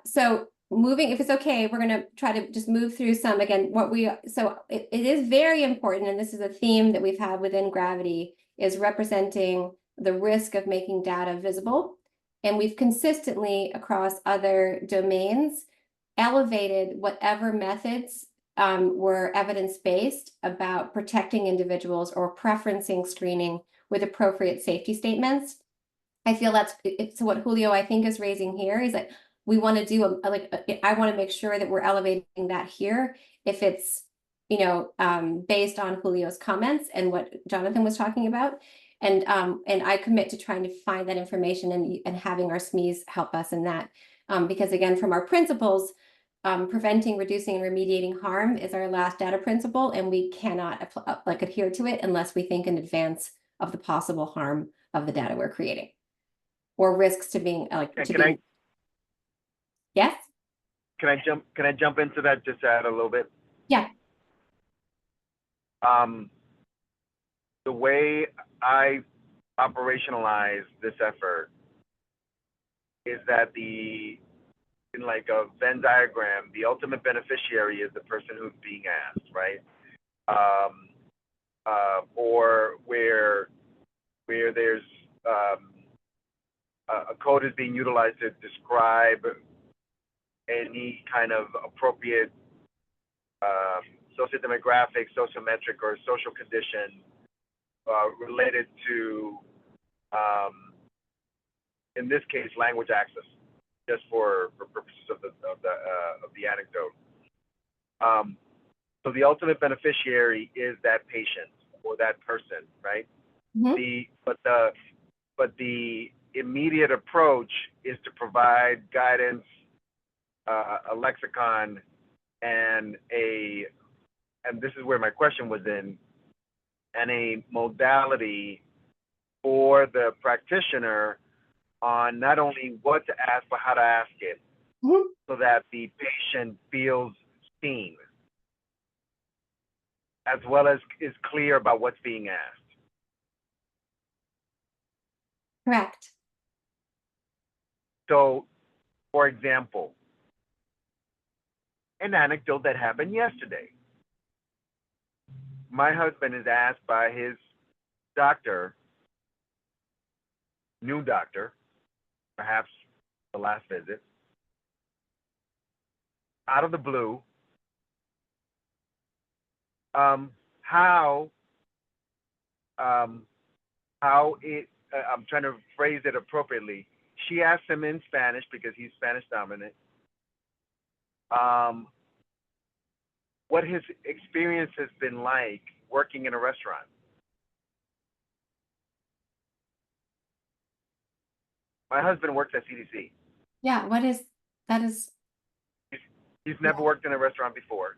So moving, if it's okay, we're going to try to just move through some again. It is very important, and this is a theme that we've had within Gravity, is representing the risk of making data visible. And we've consistently, across other domains, elevated whatever methods were evidence-based about protecting individuals or preferencing screening with appropriate safety statements. I feel it's what Julio, I think, is raising here, is that we want to do I want to make sure that we're elevating that here. If it's, based on Julio's comments and what Jonathan was talking about. And I commit to trying to find that information and having our SMEs help us in that. Because again, from our principles, preventing, reducing, and remediating harm is our last data principle, and we cannot adhere to it unless we think in advance of the possible harm of the data we're creating, or risks to being Yes. Can I jump into that just to add a little bit? Yeah. The way I operationalize this effort is that in like a Venn diagram, the ultimate beneficiary is the person who's being asked, right? Or where there's a code is being utilized to describe any kind of appropriate sociodemographic, sociometric, or social condition related to, in this case, language access, just for purposes of the anecdote. So the ultimate beneficiary is that patient or that person, right? Mm-hmm. But the immediate approach is to provide guidance, a lexicon, and this is where my question was in, and a modality for the practitioner on not only what to ask, but how to ask it, mm-hmm. so that the patient feels seen, as well as is clear about what's being asked. Correct. So, for example, an anecdote that happened yesterday. My husband is asked by his doctor, new doctor, perhaps the last visit, out of the blue, how it, I'm trying to phrase it appropriately. She asked him in Spanish because he's Spanish dominant, what his experience has been like working in a restaurant. My husband works at CDC. Yeah, that is? He's never worked in a restaurant before.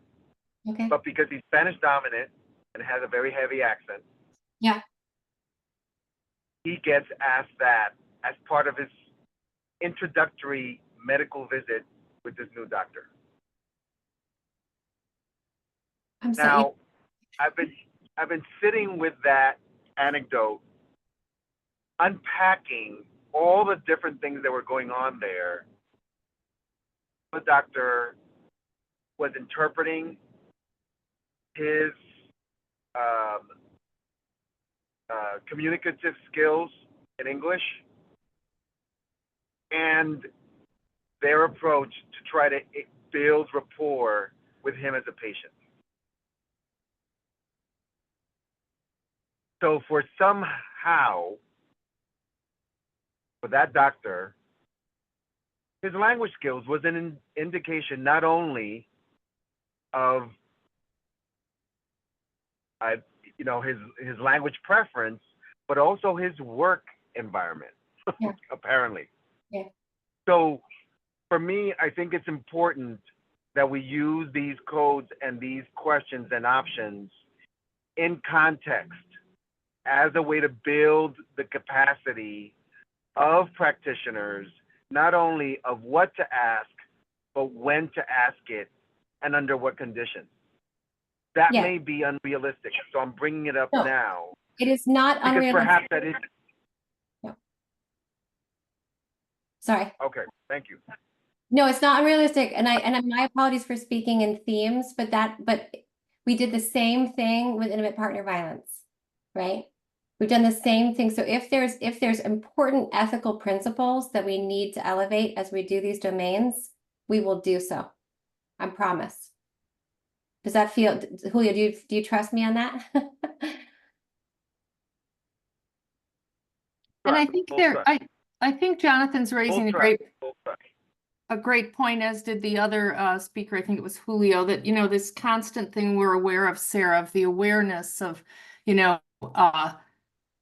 Okay. But because he's Spanish dominant and has a very heavy accent, yeah, he gets asked that as part of his introductory medical visit with this new doctor. Now, I've been sitting with that anecdote, unpacking all the different things that were going on there. The doctor was interpreting his communicative skills in English and their approach to try to build rapport with him as a patient. So for somehow, for that doctor, his language skills was an indication not only of his language preference, but also his work environment, Yeah. apparently. Yeah. So for me, I think it's important that we use these codes and these questions and options in context as a way to build the capacity of practitioners, not only of what to ask, but when to ask it and under what conditions. That Yeah. may be unrealistic, so I'm bringing it up No. now It is not because unrealistic. perhaps that is Sorry. okay. Thank you. No, it's not unrealistic. And my apologies for speaking in themes, but we did the same thing with intimate partner violence, right? We've done the same thing. So if there's important ethical principles that we need to elevate as we do these domains, we will do so. I promise. Does that feel, Julio, do you trust me on that? And I Trust, think full there, trust, I think Jonathan's raising full trust, full trust. a great point, as did the other speaker. I think it was Julio, that, this constant thing we're aware of, Sarah, of the awareness of,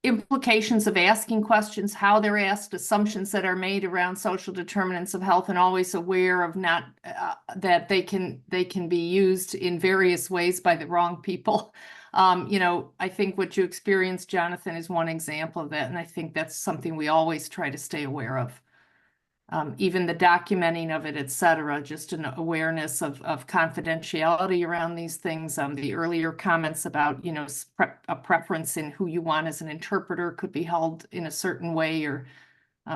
implications of asking questions, how they're asked, assumptions that are made around social determinants of health, and always aware of not that they can be used in various ways by the wrong people. I think what you experienced, Jonathan, is one example of that, and I think that's something we always try to stay aware of. Even the documenting of it, et cetera, just an awareness of confidentiality around these things. The earlier comments about, a preference in who you want as an interpreter could be held in a certain way, or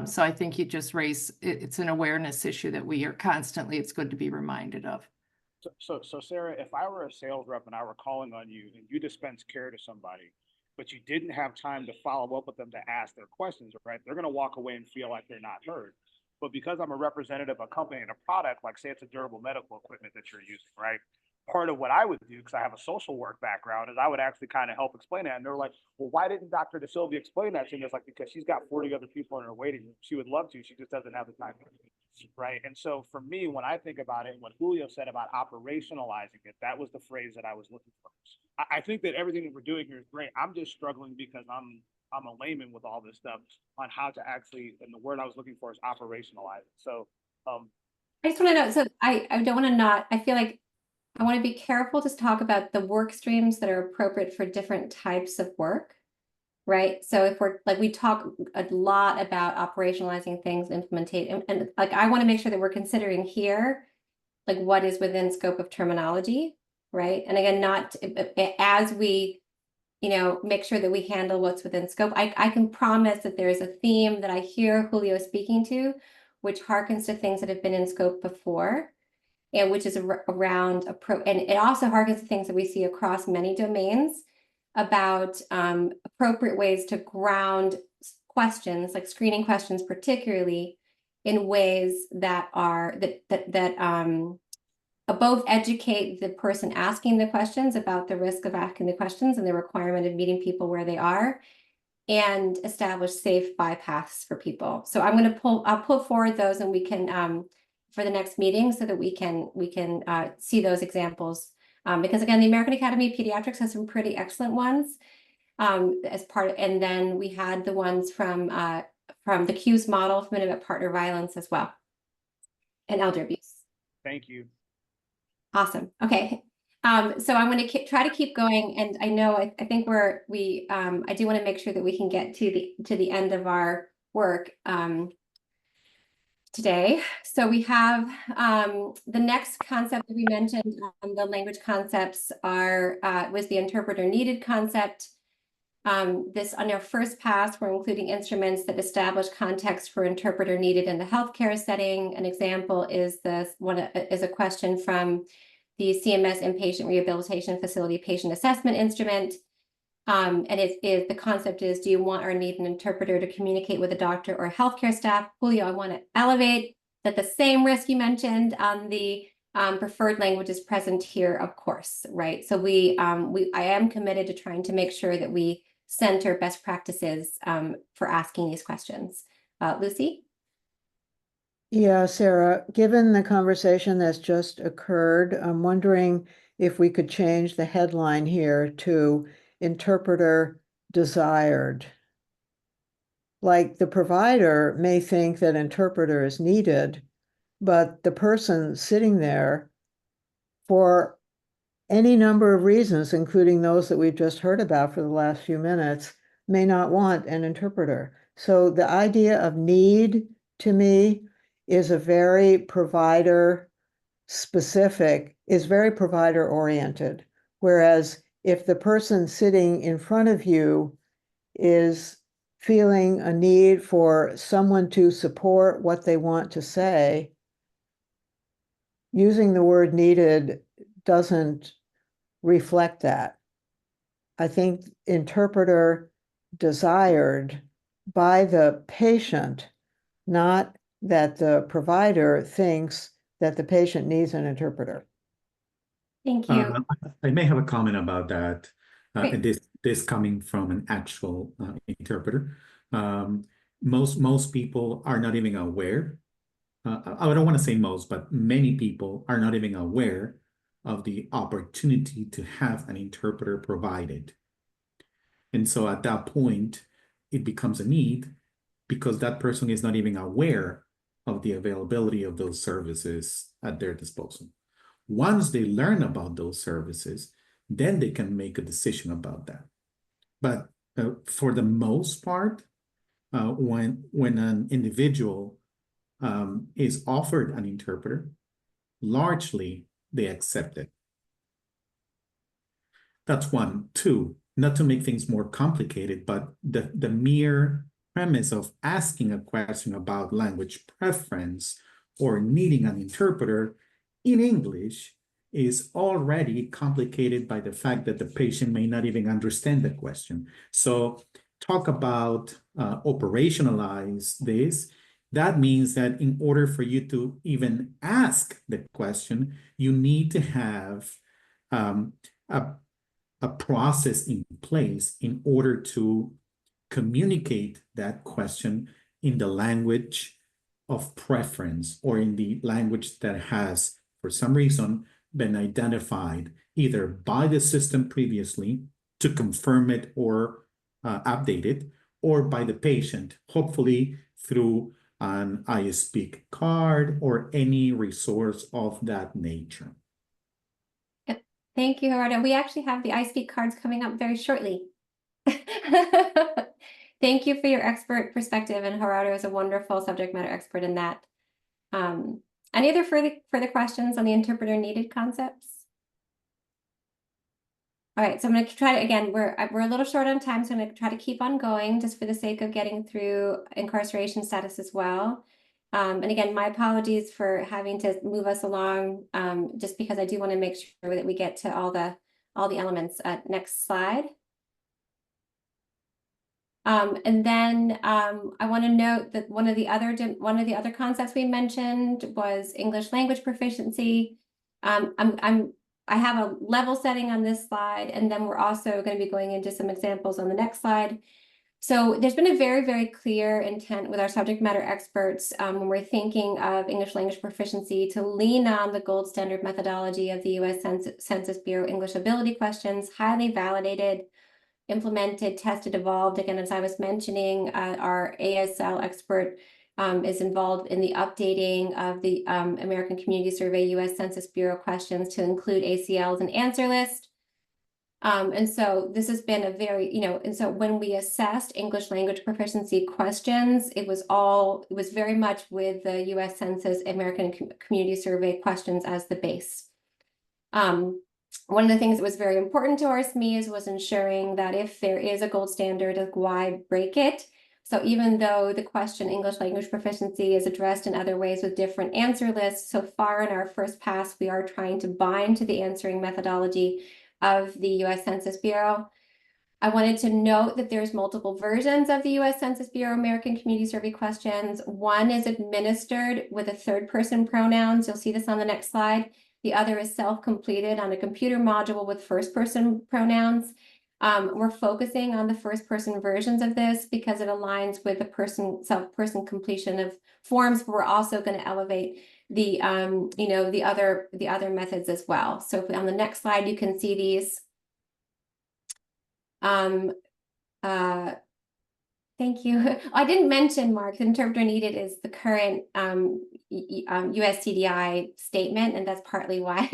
so I think you just raise, it's an awareness issue that we are constantly, it's good to be reminded of. So Sarah, if I were a sales rep and I were calling on you and you dispense care to somebody, but you didn't have time to follow up with them to ask their questions, right? They're going to walk away and feel like they're not heard. But because I'm a representative of a company and a product, like say it's a durable medical equipment that you're using, right? Part of what I would do, because I have a social work background, is I would actually kind of help explain that. And they're like, well, why didn't Dr. De Silva explain that to me? It's like, because she's got 40 other people in her waiting room. She would love to. She just doesn't have the time. Right. And so for me, when I think about it, and what Julio said about operationalizing it, that was the phrase that I was looking for. I think that everything that we're doing here is great. I'm just struggling because I'm a layman with all this stuff on how to actually, and the word I was looking for is operationalize it. So I just want to know, so I don't want to not, I feel like I want to be careful to talk about the work streams that are appropriate for different types of work, right? So if we're like, we talk a lot about operationalizing things, implementing, and like, I want to make sure that we're considering here, like what is within scope of terminology, right? And again, not as we, make sure that we handle what's within scope. I can promise that there is a theme that I hear Julio speaking to, which harkens to things that have been in scope before, and which is around and it also harkens to things that we see across many domains about appropriate ways to ground questions, like screening questions, particularly in ways that are both educate the person asking the questions about the risk of asking the questions and the requirement of meeting people where they are, and establish safe bypaths for people. So I'll pull forward those, and we can for the next meeting, so that we can see those examples. Because again, the American Academy of Pediatrics has some pretty excellent ones as part of, and then we had the ones from the CUES model from Intimate Partner Violence as well, and elder abuse. thank you. Awesome. Okay. So I'm going to try to keep going, and I know I think I do want to make sure that we can get to the end of our work today. So we have the next concept that we mentioned, the language concepts was the interpreter needed concept. This on our first pass, we're including instruments that establish context for interpreter needed in the healthcare setting. An example is a question from the CMS Inpatient Rehabilitation Facility Patient Assessment Instrument. And the concept is, do you want or need an interpreter to communicate with a doctor or healthcare staff? Julio, I want to elevate that the same risk you mentioned on the preferred language is present here, of course, right? So I am committed to trying to make sure that we center best practices for asking these questions. Lucy? Yeah, Sarah, given the conversation that's just occurred, I'm wondering if we could change the headline here to interpreter desired. Like the provider may think that interpreter is needed, but the person sitting there, for any number of reasons, including those that we've just heard about for the last few minutes, may not want an interpreter. So the idea of need, to me, is very provider oriented. Whereas if the person sitting in front of you is feeling a need for someone to support what they want to say, using the word needed doesn't reflect that. I think interpreter desired by the patient, not that the provider thinks that the patient needs an interpreter. Thank you. I may have a comment about that. Great. And this coming from an actual interpreter. Most people are not even aware. I don't want to say most, but many people are not even aware of the opportunity to have an interpreter provided. And so at that point, it becomes a need because that person is not even aware of the availability of those services at their disposal. Once they learn about those services, then they can make a decision about that. But for the most part, when an individual is offered an interpreter, largely they accept it. That's one. Two, not to make things more complicated, but the mere premise of asking a question about language preference or needing an interpreter in English is already complicated by the fact that the patient may not even understand the question. So talk about operationalize this. That means that in order for you to even ask the question, you need to have a process in place in order to communicate that question in the language of preference or in the language that has, for some reason, been identified either by the system previously to confirm it or update it, or by the patient, hopefully through an I Speak card or any resource of that nature. Thank you, Gerardo. We actually have the iSpeak cards coming up very shortly. Thank you for your expert perspective, and Gerardo is a wonderful subject matter expert in that. Any other further questions on the interpreter needed concepts? All right, so I'm going to try to, again, we're a little short on time, so I'm going to try to keep on going just for the sake of getting through incarceration status as well. And again, my apologies for having to move us along, just because I do want to make sure that we get to all the elements. Next slide. And then I want to note that one of the other concepts we mentioned was English language proficiency. I have a level setting on this slide, and then we're also going to be going into some examples on the next slide. So there's been a very, very clear intent with our subject matter experts when we're thinking of English language proficiency to lean on the gold standard methodology of the U.S. Census Bureau English ability questions, highly validated, implemented, tested, evolved. Again, as I was mentioning, our ASL expert is involved in the updating of the American Community Survey U.S. Census Bureau questions to include ACLs and answer list. And so this has been a very, and so when we assessed English language proficiency questions, it was very much with the U.S. Census American Community Survey questions as the base. one of the things that was very important to our SMEs was ensuring that if there is a gold standard, like why break it? So even though the question English language proficiency is addressed in other ways with different answer lists, so far in our first pass, we are trying to bind to the answering methodology of the US Census Bureau. I wanted to note that there's multiple versions of the US Census Bureau American Community Survey questions. One is administered with a third-person pronouns. You'll see this on the next slide. The other is self-completed on a computer module with first-person pronouns. We're focusing on the first-person versions of this because it aligns with the self-person completion of forms, but we're also going to elevate the the other methods as well. So on the next slide, you can see these. Thank you. I didn't mention, Mark, the interpreter needed is the current USCDI statement, and that's partly why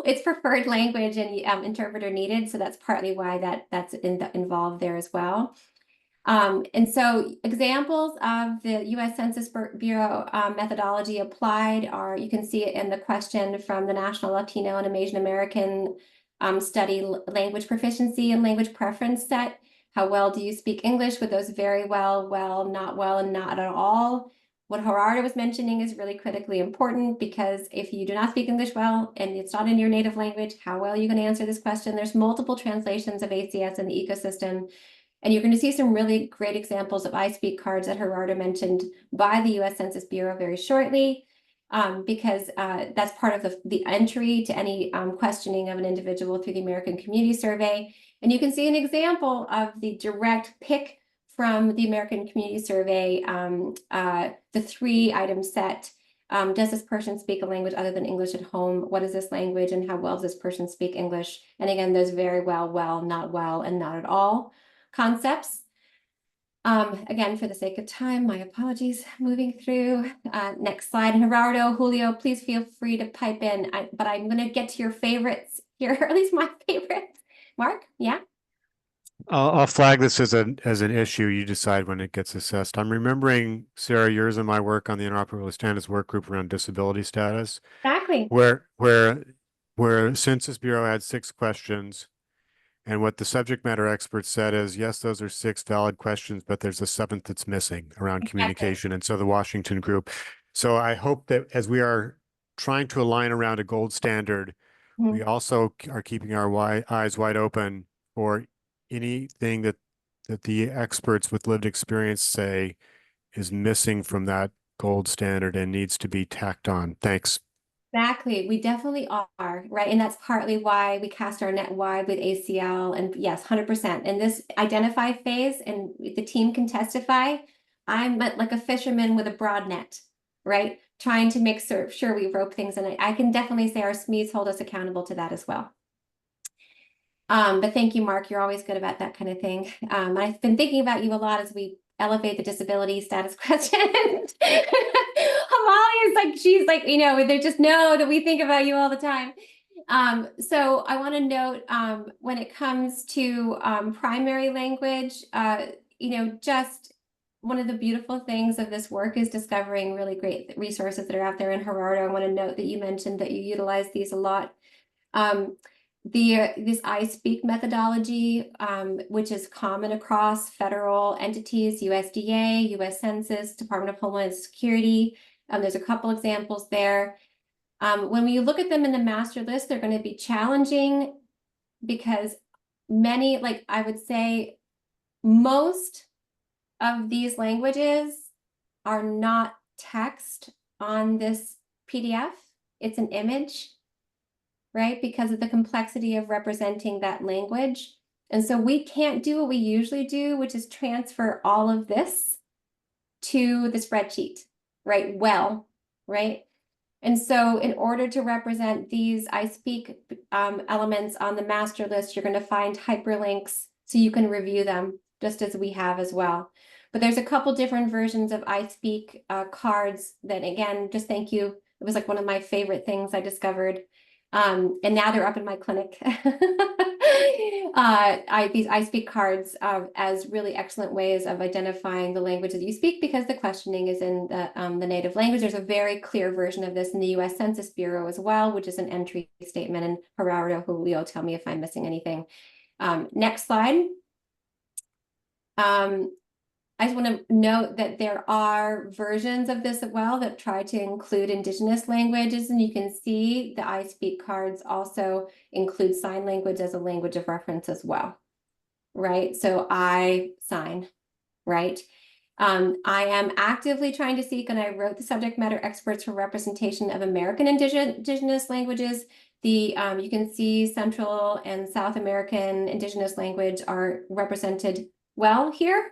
it's preferred language and interpreter needed. So that's partly why that's involved there as well. And so examples of the US Census Bureau methodology applied are, you can see it in the question from the National Latino and Asian American study, language proficiency and language preference set. How well do you speak English with those very well, not well, and not at all? What Gerardo was mentioning is really critically important because if you do not speak English well and it's not in your native language, how well are you going to answer this question? There's multiple translations of ACS in the ecosystem. And you're going to see some really great examples of I Speak cards that Gerardo mentioned by the US Census Bureau very shortly, because that's part of the entry to any questioning of an individual through the American Community Survey. And you can see an example of the direct pick from the American Community Survey, the 3-item set. Does this person speak a language other than English at home? What is this language and how well does this person speak English? And again, those very well, not well, and not at all concepts. Again, for the sake of time, my apologies. Moving through, next slide. Gerardo, Julio, please feel free to pipe in, but I'm going to get to your favorites here, or at least my favorites. Mark, yeah? I'll flag this as an issue. You decide when it gets assessed. I'm remembering, Sarah, yours and my work on the Interoperability Standards Work Group around disability status, Exactly. where Census Bureau had 6 questions. And what the subject matter experts said is, yes, those are 6 valid questions, but there's a 7th that's missing around communication. And so the Washington group. So I hope that as we are trying to align around a gold standard, we also are keeping our eyes wide open for anything that the experts with lived experience say is missing from that gold standard and needs to be tacked on. Thanks. Exactly. We definitely are, right? And that's partly why we cast our net wide with ACL. And yes, 100%. In this identify phase, and the team can testify, I'm like a fisherman with a broad net, right? Trying to make sure we rope things in. I can definitely say our SMEs hold us accountable to that as well. But thank you, Mark. You're always good about that kind of thing. I've been thinking about you a lot as we elevate the disability status question. Amalia is like, she's like, they just know that we think about you all the time. So I want to note, when it comes to primary language, just one of the beautiful things of this work is discovering really great resources that are out there. And Gerardo, I want to note that you mentioned that you utilize these a lot. This I Speak methodology, which is common across federal entities, USDA, US Census, Department of Homeland Security. There's a couple examples there. When we look at them in the master list, they're going to be challenging because many, like I would say, most of these languages are not text on this PDF. It's an image, right? Because of the complexity of representing that language. And so we can't do what we usually do, which is transfer all of this to the spreadsheet, right? Right? And so in order to represent these I Speak elements on the master list, you're going to find hyperlinks so you can review them, just as we have as well. But there's a couple different versions of I Speak cards that, again, just thank you. It was like one of my favorite things I discovered And now they're up in my clinic. These I Speak cards as really excellent ways of identifying the language that you speak, because the questioning is in the native language. There's a very clear version of this in the U.S. Census Bureau as well, which is an entry statement. And Gerardo Julio, tell me if I'm missing anything. Next slide. I just want to note that there are versions of this as well that try to include Indigenous languages, and you can see the I Speak cards also include sign language as a language of reference as well, right? So I sign, right? I am actively trying to seek, and I wrote the subject matter experts for representation of American Indigenous languages. You can see Central and South American Indigenous language are represented well here.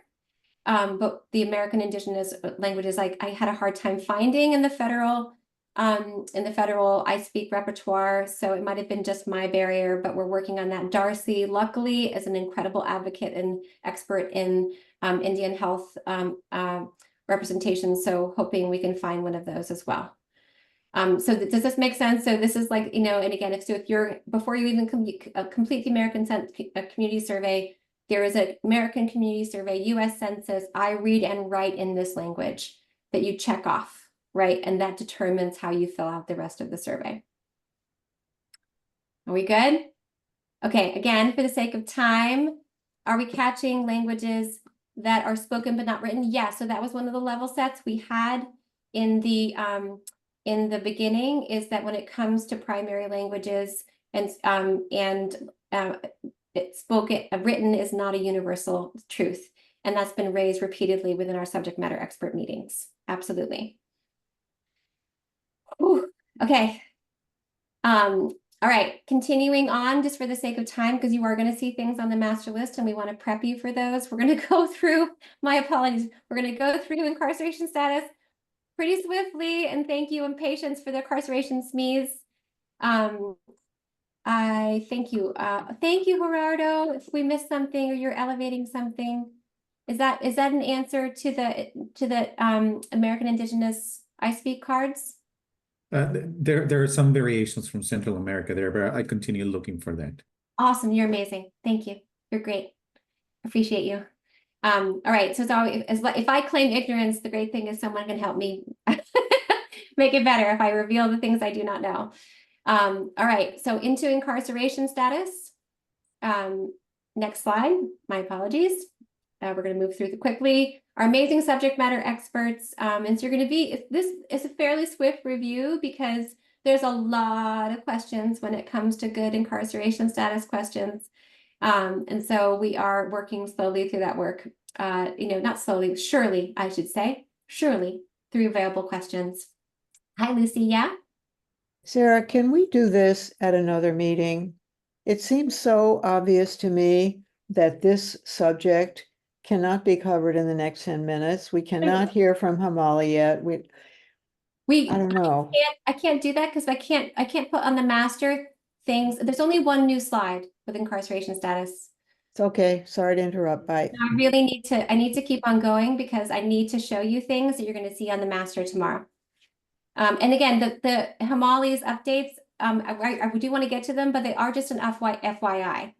But the American Indigenous languages, I had a hard time finding in the federal I Speak repertoire. So it might have been just my barrier, but we're working on that. Darcy, luckily, is an incredible advocate and expert in Indian health representation. So hoping we can find one of those as well. So does this make sense? So this is like, and again, if you're, before you even complete the American Community Survey, there is an American Community Survey, U.S. Census. I read and write in this language that you check off, right? And that determines how you fill out the rest of the survey. Are we good? Okay, again, for the sake of time, are we catching languages that are spoken but not written? Yeah, so that was one of the level sets we had in the beginning, is that when it comes to primary languages written is not a universal truth. And that's been raised repeatedly within our subject matter expert meetings. Absolutely. Ooh, okay. All right, continuing on, just for the sake of time, because you are going to see things on the master list and we want to prep you for those. We're going to go through, my apologies, we're going to go through incarceration status pretty swiftly, and thank you and patience for the incarceration SMEs. I thank you. Thank you, Gerardo. If we missed something or you're elevating something, is that an answer to the American Indigenous I Speak cards? There are some variations from Central America there, but I continue looking for that. Awesome. You're amazing. Thank you. You're great. Appreciate you. All right. So it's always, if I claim ignorance, the great thing is someone can help me make it better if I reveal the things I do not know. All right, so into incarceration status. Next slide, my apologies. We're going to move through quickly. Our amazing subject matter experts. And so you're going to this is a fairly swift review because there's a lot of questions when it comes to good incarceration status questions. And so we are working slowly through that work, not slowly, surely, I should say, surely through available questions. Hi, Lucy. Yeah. Sarah, can we do this at another meeting? It seems so obvious to me that this subject cannot be covered in the next 10 minutes. We cannot hear from Hamali yet. I don't know. I can't do that because I can't put on the master things. There's only one new slide with incarceration status. It's okay. Sorry to interrupt. Bye. I really need to keep on going because I need to show you things that you're going to see on the master tomorrow. And again, the Hamali's updates, I do want to get to them, but they are just an FYI.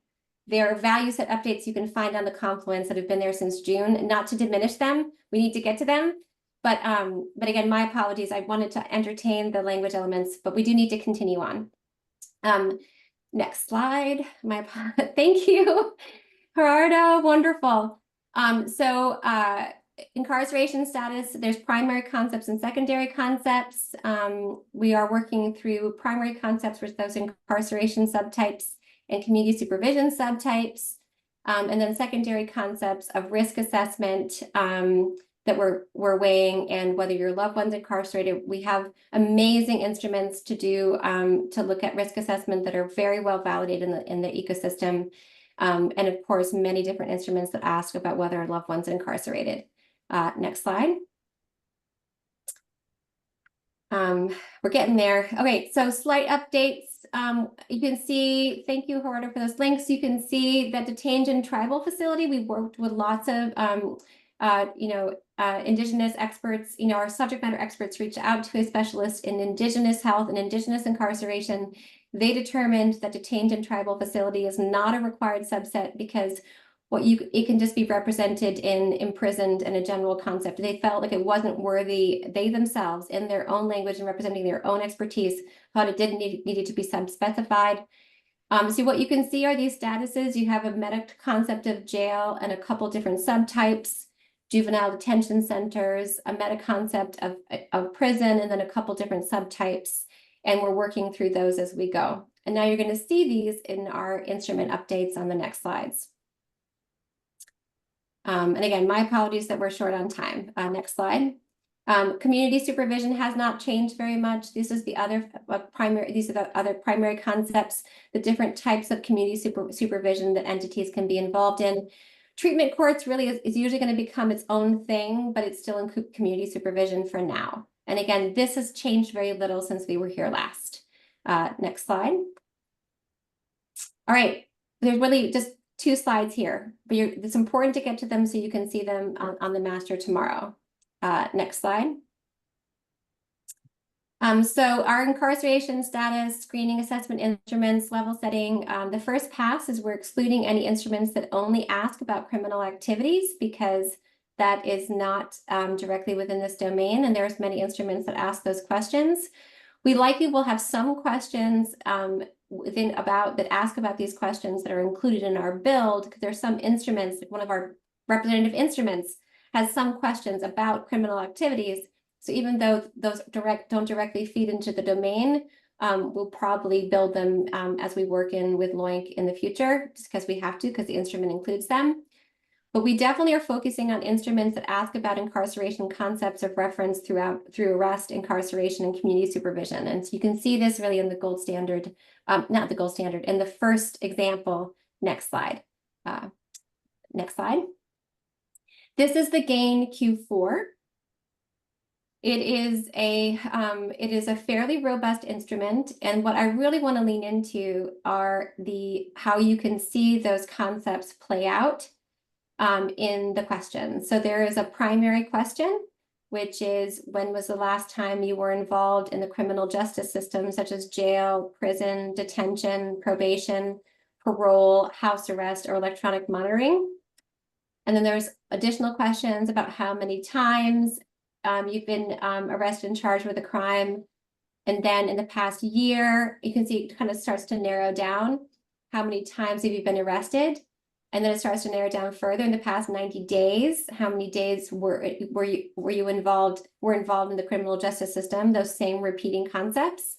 They're value set updates you can find on the Confluence that have been there since June. Not to diminish them, we need to get to them. But again, my apologies. I wanted to entertain the language elements, but we do need to continue on. Next slide. Thank you, Gerardo. Wonderful. Incarceration status, there's primary concepts and secondary concepts. We are working through primary concepts with those incarceration subtypes and community supervision subtypes. And then secondary concepts of risk assessment that we're weighing, and whether your loved one's incarcerated. We have amazing instruments to do to look at risk assessment that are very well validated in the ecosystem. And of course, many different instruments that ask about whether a loved one's incarcerated. Next slide. We're getting there. Okay, so slight updates. You can see, thank you, Gerardo, for those links. You can see that the Tangen Tribal Facility, we've worked with lots of, Indigenous experts. Our subject matter experts reached out to a specialist in Indigenous health and Indigenous incarceration they determined that detained in tribal facility is not a required subset because it can just be represented in imprisoned and a general concept. They felt like it wasn't worthy, they themselves, in their own language and representing their own expertise, thought it needed to be sub-specified. So what you can see are these statuses. You have a meta concept of jail and a couple different subtypes, juvenile detention centers, a meta concept of prison, and then a couple different subtypes. And we're working through those as we go. And now you're going to see these in our instrument updates on the next slides. And again, my apologies that we're short on time. Next slide. Community supervision has not changed very much. This is the other these are the other primary concepts, the different types of community supervision that entities can be involved in. Treatment courts really is usually going to become its own thing, but it's still in community supervision for now. And again, this has changed very little since we were here last. Next slide. All right, there's really just 2 slides here, but it's important to get to them so you can see them on the master tomorrow. Next slide. So our incarceration status, screening assessment instruments, level setting, the first pass is we're excluding any instruments that only ask about criminal activities because that is not directly within this domain, and there's many instruments that ask those questions. We likely will have some questions that ask about these questions that are included in our build, because there's some instruments, one of our representative instruments has some questions about criminal activities. So even though those don't directly feed into the domain, we'll probably build them as we work with LOINC in the future, just because we have to, because the instrument includes them. But we definitely are focusing on instruments that ask about incarceration concepts of reference through arrest, incarceration, and community supervision. And so you can see this really in the gold standard, not the gold standard, in the first example. Next slide. Next slide. This is the GAIN Q4. It is a fairly robust instrument, and what I really want to lean into are how you can see those concepts play out in the questions. So there is a primary question, which is, when was the last time you were involved in the criminal justice system, such as jail, prison, detention, probation, parole, house arrest, or electronic monitoring? And then there's additional questions about how many times you've been arrested and charged with a crime. And then in the past year, you can see it kind of starts to narrow down. How many times have you been arrested? And then it starts to narrow down further. In the past 90 days, how many days were you involved in the criminal justice system? Those same repeating concepts.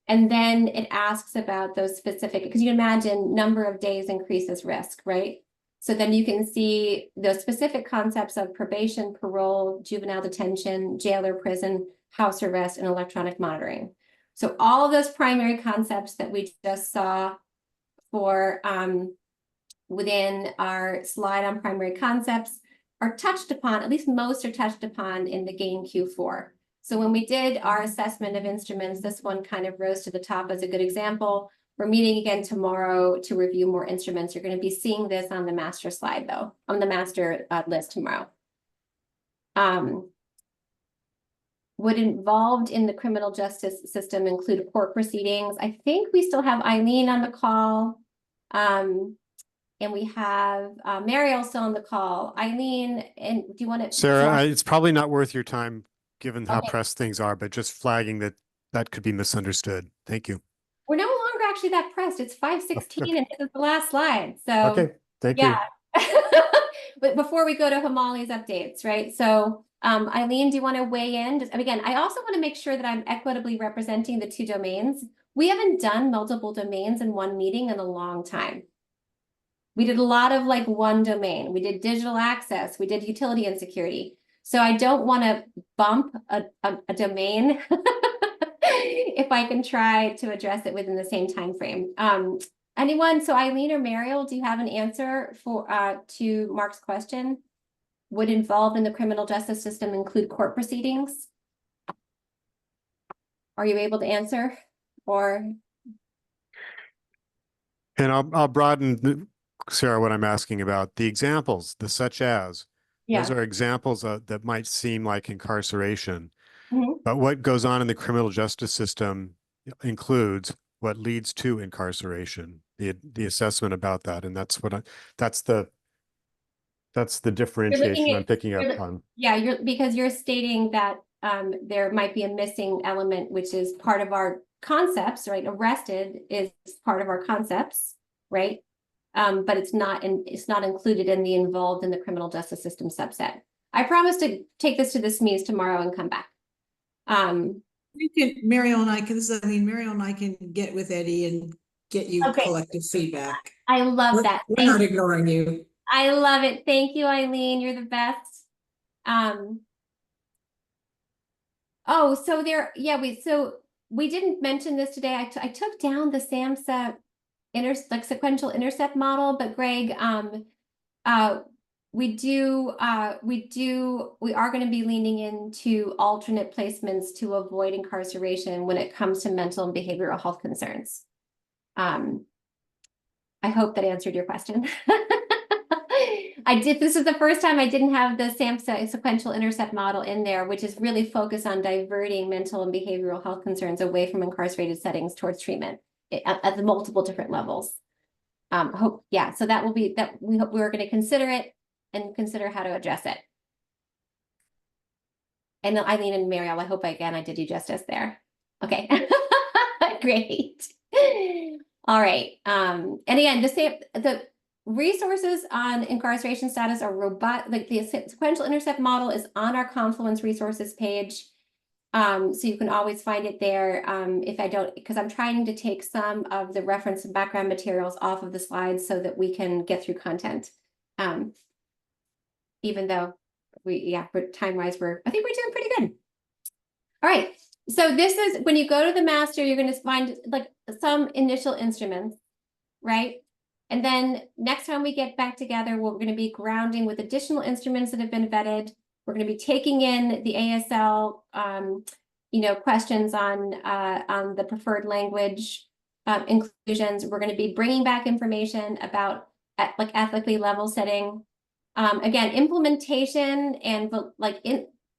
And then it asks about those specific, because you imagine number of days increases risk, right? So then you can see those specific concepts of probation, parole, juvenile detention, jail or prison, house arrest, and electronic monitoring. So all of those primary concepts that we just saw for within our slide on primary concepts are touched upon, at least most are touched upon in the GAIN Q4. So when we did our assessment of instruments, this one kind of rose to the top as a good example. We're meeting again tomorrow to review more instruments. You're going to be seeing this on the master slide, though, on the master list tomorrow. Would involved in the criminal justice system include court proceedings? I think we still have Eileen on the call. And we have Mary also on the call. Eileen, and do you want to? Sarah, it's probably not worth your time given how Okay. pressed things are, but just flagging that could be misunderstood. Thank you. We're no longer actually that pressed. It's 5:16 and this is the last slide. So Okay, thank you. But before we go to Hamali's updates, right? So Eileen, do you want to weigh in? And again, I also want to make sure that I'm equitably representing the 2 domains. We haven't done multiple domains in one meeting in a long time. We did a lot of like one domain. We did digital access. We did utility and security. So I don't want to bump a domain if I can try to address it within the same time frame. Anyone? So Eileen or Mariel, do you have an answer for to Mark's question? Would involved in the criminal justice system include court proceedings? Are you able to answer? Or And I'll broaden, Sarah, what I'm asking about. The examples, the such as, those are examples that might seem like incarceration. Mhm. But what goes on in the criminal justice system includes what leads to incarceration, the assessment about that. And that's that's the differentiation I'm picking up on. Yeah, because you're stating that there might be a missing element, which is part of our concepts, right? Arrested is part of our concepts, right? But it's not included in the involved in the criminal justice system subset. I promise to take this to the SMEs tomorrow and come back. You can, Mariel and I can, Mariel and I can get with Eddie and get you Okay. collective feedback. I love that. We're not ignoring you. I love it. Thank you, Eileen. You're the best. Oh, so we didn't mention this today. I took down the SAMHSA sequential intercept model, but Greg, we are going to be leaning into alternate placements to avoid incarceration when it comes to mental and behavioral health concerns. I hope that answered your question. This is the first time I didn't have the SAMHSA sequential intercept model in there, which is really focused on diverting mental and behavioral health concerns away from incarcerated settings towards treatment at the multiple different levels. So that will be that we hope we're going to consider it and consider how to address it. And Eileen and Mariel, I hope I did you justice there. Okay, great. All right. And again, the resources on incarceration status are robust. Like the sequential intercept model is on our Confluence resources page. So you can always find it there. If I don't, because I'm trying to take some of the reference and background materials off of the slides so that we can get through content. Even though for time-wise, I think we're doing pretty good. All right. So this is, when you go to the master, you're going to find like some initial instruments, right? And then next time we get back together, we're going to be grounding with additional instruments that have been vetted. We're going to be taking in the ASL, questions on the preferred language inclusions. We're going to be bringing back information about ethically level setting. Again, implementation and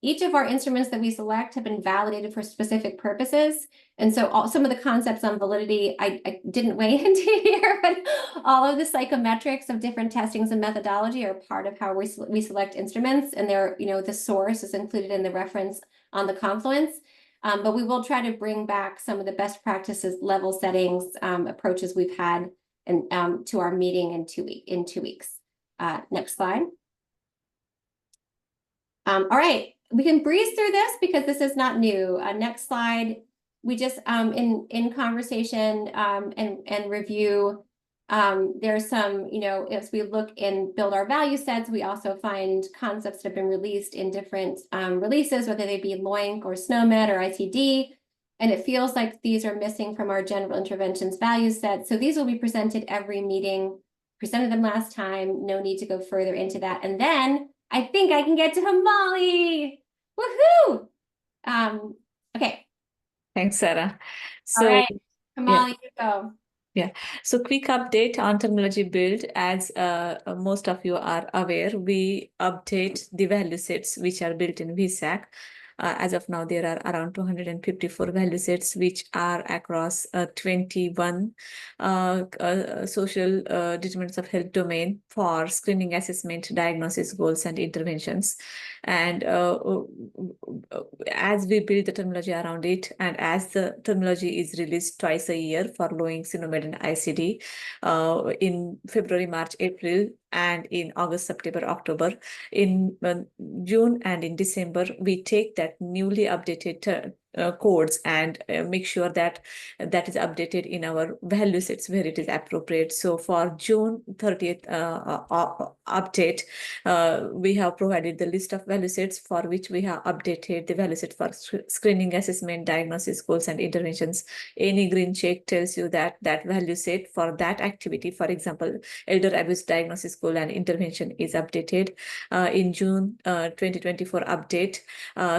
each of our instruments that we select have been validated for specific purposes. And so some of the concepts on validity, I didn't weigh into here, but all of the psychometrics of different testings and methodology are part of how we select instruments. And the source is included in the reference on the Confluence. But we will try to bring back some of the best practices, level settings, approaches we've had to our meeting in 2 weeks. Next slide. All right. We can breeze through this because this is not new. Next slide. We just in conversation and review. There's some, as we look and build our value sets, we also find concepts that have been released in different releases, whether they be LOINC or SNOMED or ICD. And it feels like these are missing from our general interventions value set. So these will be presented every meeting. Presented them last time. No need to go further into that. And then I think I can get to Hamali. Woohoo! Okay. Thanks, Sarah. All So, right, Hamali, you go. so quick update on terminology build. As most of you are aware, we update the value sets which are built in VSAC. As of now, there are around 254 value sets, which are across 21 social determinants of health domain for screening, assessment, diagnosis, goals, and interventions. And as we build the terminology around it, and as the terminology is released twice a year for LOINC, SNOMED, and ICD in February, March, April, and in August, September, October. In June and in December, we take that newly updated codes and make sure that that is updated in our value sets where it is appropriate. So for June 30th update, we have provided the list of value sets for which we have updated the value set for screening, assessment, diagnosis, goals, and interventions. Any green check tells you that that value set for that activity, for example, elder abuse diagnosis, goal, and intervention is updated in June 2024 update.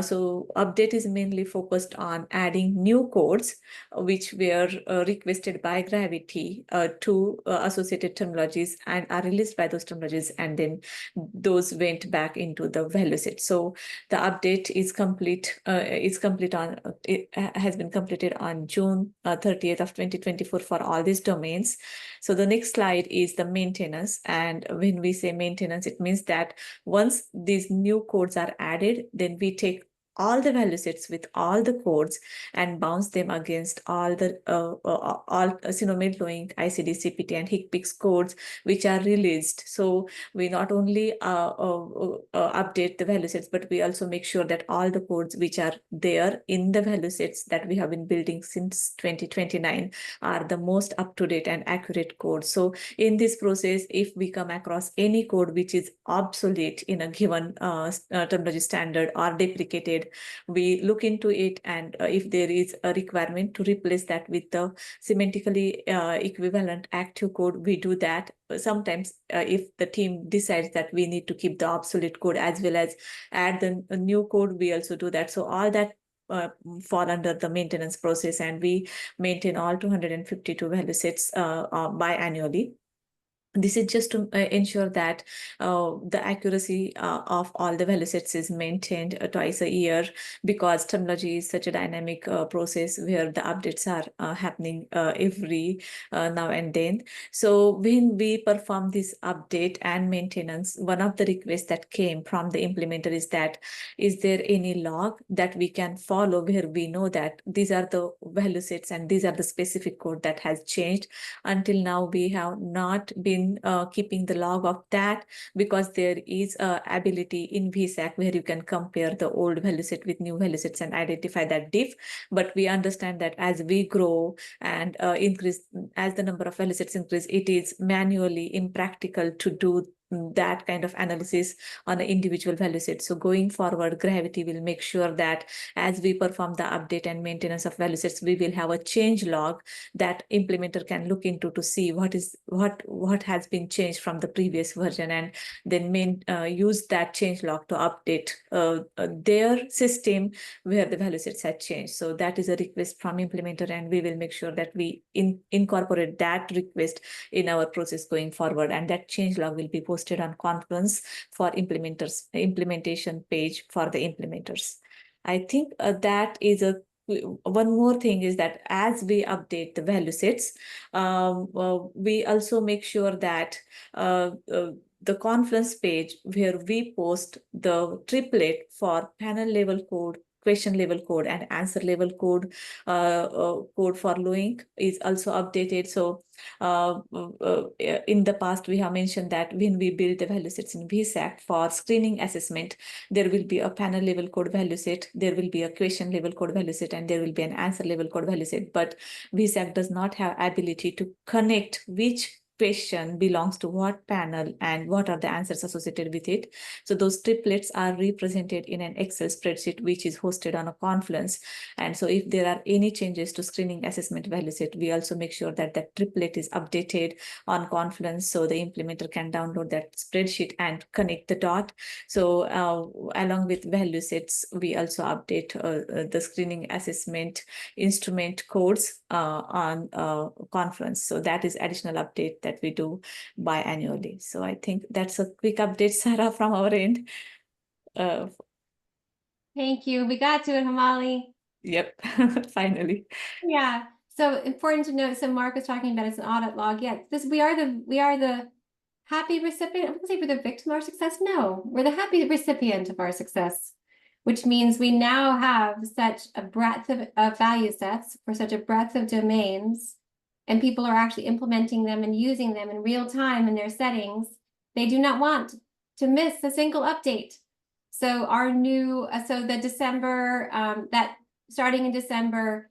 So update is mainly focused focused on adding new codes, which were requested by Gravity to associated terminologies and are released by those terminologies, and then those went back into the value set. So the update is complete. It has been completed on June 30th of 2024 for all these domains. So the next slide is the maintenance, and when we say maintenance, it means that once these new codes are added, then we take all the value sets with all the codes and bounce them against all the Synomed-Loink, ICD, CPT, and HCPCS codes which are released. So we not only update the value sets, but we also make sure that all the codes which are there in the value sets that we have been building since 2029 are the most up-to-date and accurate codes. So in this process, if we come across any code which is obsolete in a given terminology standard or deprecated, we look into it, and if there is a requirement to replace that with the semantically equivalent active code, we do that. Sometimes if the team decides that we need to keep the obsolete code as well as add the new code, we also do that. So all that fall under the maintenance process, and we maintain all 252 value sets biannually. This is just to ensure that the accuracy of all the value sets is maintained twice a year, because terminology is such a dynamic process where the updates are happening every now and then. So when we perform this update and maintenance, one of the requests that came from the implementer is that, is there any log that we can follow where we know that these are the value sets and these are the specific code that has changed? Until now, we have not been keeping the log of that, because there is a ability in VSAC where you can compare the old value set with new value sets and identify that diff. But we understand that as we grow and increase, as the number of value sets increase, it is manually impractical to do that kind of analysis on an individual value set. So going forward, Gravity will make sure that as we perform the update and maintenance of value sets, we will have a change log that implementer can look into to see what has been changed from the previous version, and then use that change log to update their system where the value sets had changed. So that is a request from implementer, and we will make sure that we incorporate that request in our process going forward, and that change log will be posted on Confluence for implementation page for the implementers. I think that is one more thing is that as we update the value sets, we also make sure that the Confluence page where we post the triplet for panel level code, question level code, and answer level code, code for Loink is also updated. So in the past, we have mentioned that when we build the value sets in VSAC for screening assessment, there will be a panel level code value set, there will be a question level code value set, and there will be an answer level code value set. But VSAC does not have ability to connect which question belongs to what panel and what are the answers associated with it. So those triplets are represented in an Excel spreadsheet, which is hosted on a Confluence. And so if there are any changes to screening assessment value set, we also make sure that that triplet is updated on Confluence, so the implementer can download that spreadsheet and connect the dot. So along with value sets, we also update the screening assessment instrument codes on Confluence. So that is additional update that we do biannually. So I think that's a quick update, Sarah, from our end. Thank you. We got to it, Hamali. Yep, finally. Yeah. So important to note. So Mark was talking about it's an audit log. Yeah, we are the happy recipient. I wouldn't say we're the victim of our success. No, we're the happy recipient of our success, which means we now have such a breadth of value sets for such a breadth of domains, and people are actually implementing them and using them in real time in their settings. They do not want to miss a single update. So our new, so the December, that starting in December,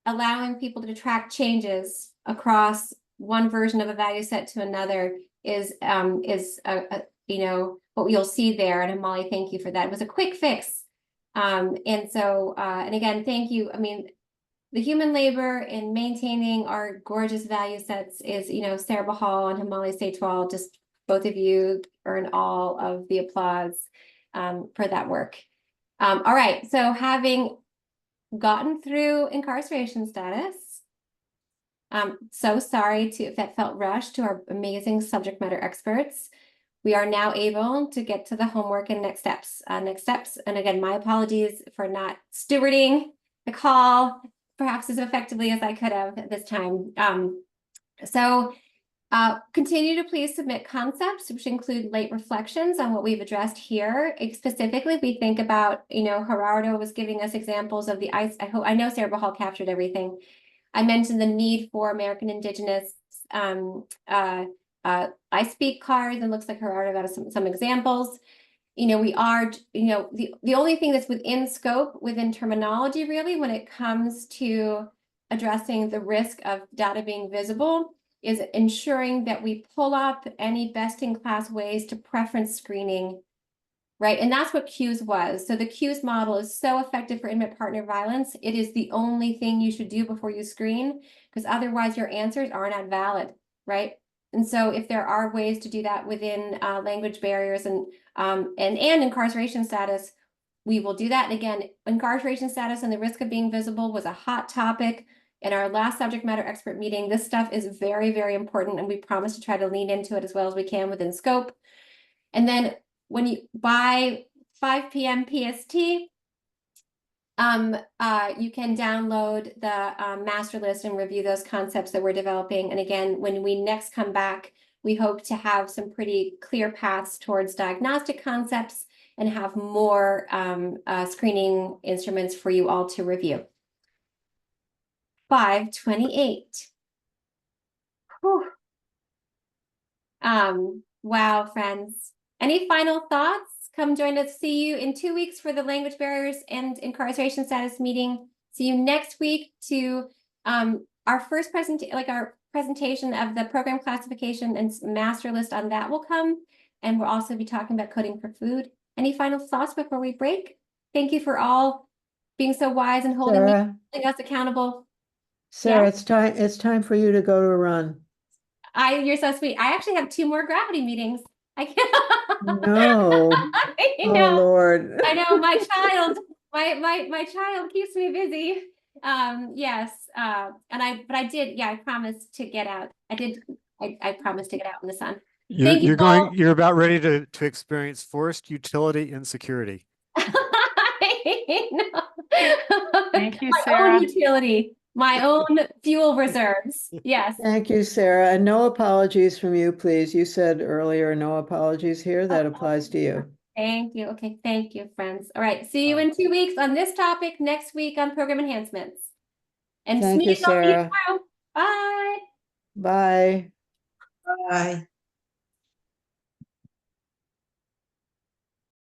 allowing people to track changes across one version of a value set to another is you know, what you'll see there. And Amali, thank you for that. It was a quick fix. And so, and again, thank you. I mean, the human labor in maintaining our gorgeous value sets is, you know, Sarah Bahal and Hamali Saitwal, just both of you earn all of the applause for that work. All right, so having gotten through incarceration status. So sorry if that felt rushed to our amazing subject matter experts. We are now able to get to the homework and next steps. And again, my apologies for not stewarding the call perhaps as effectively as I could have at this time. Continue to please submit concepts, which include late reflections on what we've addressed here. Specifically, if we think about, Gerardo was giving us examples of the ice. I know Sarah Bahal captured everything. I mentioned the need for American Indigenous I speak cards, and looks like Gerardo got us some examples. We are, the only thing that's within scope, within terminology, really, when it comes to addressing the risk of data being visible, is ensuring that we pull up any best-in-class ways to preference screening, right? And that's what CUES was. So the CUES model is so effective for intimate partner violence. It is the only thing you should do before you screen, because otherwise your answers are not valid, right? And so if there are ways to do that within language barriers and incarceration status, we will do that. And again, incarceration status and the risk of being visible was a hot topic in our last subject matter expert meeting. This stuff is very, very important, and we promise to try to lean into it as well as we can within scope. And then by 5 p.m. PST, you can download the master list and review those concepts that we're developing. And again, when we next come back, we hope to have some pretty clear paths towards diagnostic concepts and have more screening instruments for you all to review. 5:28. Wow, friends. Any final thoughts? Come join us. See you in 2 weeks for the language barriers and incarceration status meeting. See you next week to our first presentation of the program classification and master list on that will come. And we'll also be talking about coding for food. Any final thoughts before we break? Thank you for all being so wise and holding us accountable. Sarah, Yeah? it's time for you to go to a run. You're so sweet. I actually have 2 more gravity meetings. I can't. No. I Oh, know. Lord. I know my child. My child keeps me busy. Yes. But I did. Yeah, I promised to get out. I promised to get out in the sun. Thank you all. You're about ready to experience forced utility insecurity. I know. Thank you, My Sarah. own utility, my own fuel reserves. Yes. Thank you, Sarah. And no apologies from you, please. You said earlier, no apologies here. That applies to you. Thank you. Okay, thank you, friends. All right, see you in 2 weeks on this topic, next week on program enhancements. And Thank you, Smeaton, I'll see you Sarah. tomorrow. Bye. Bye. Bye.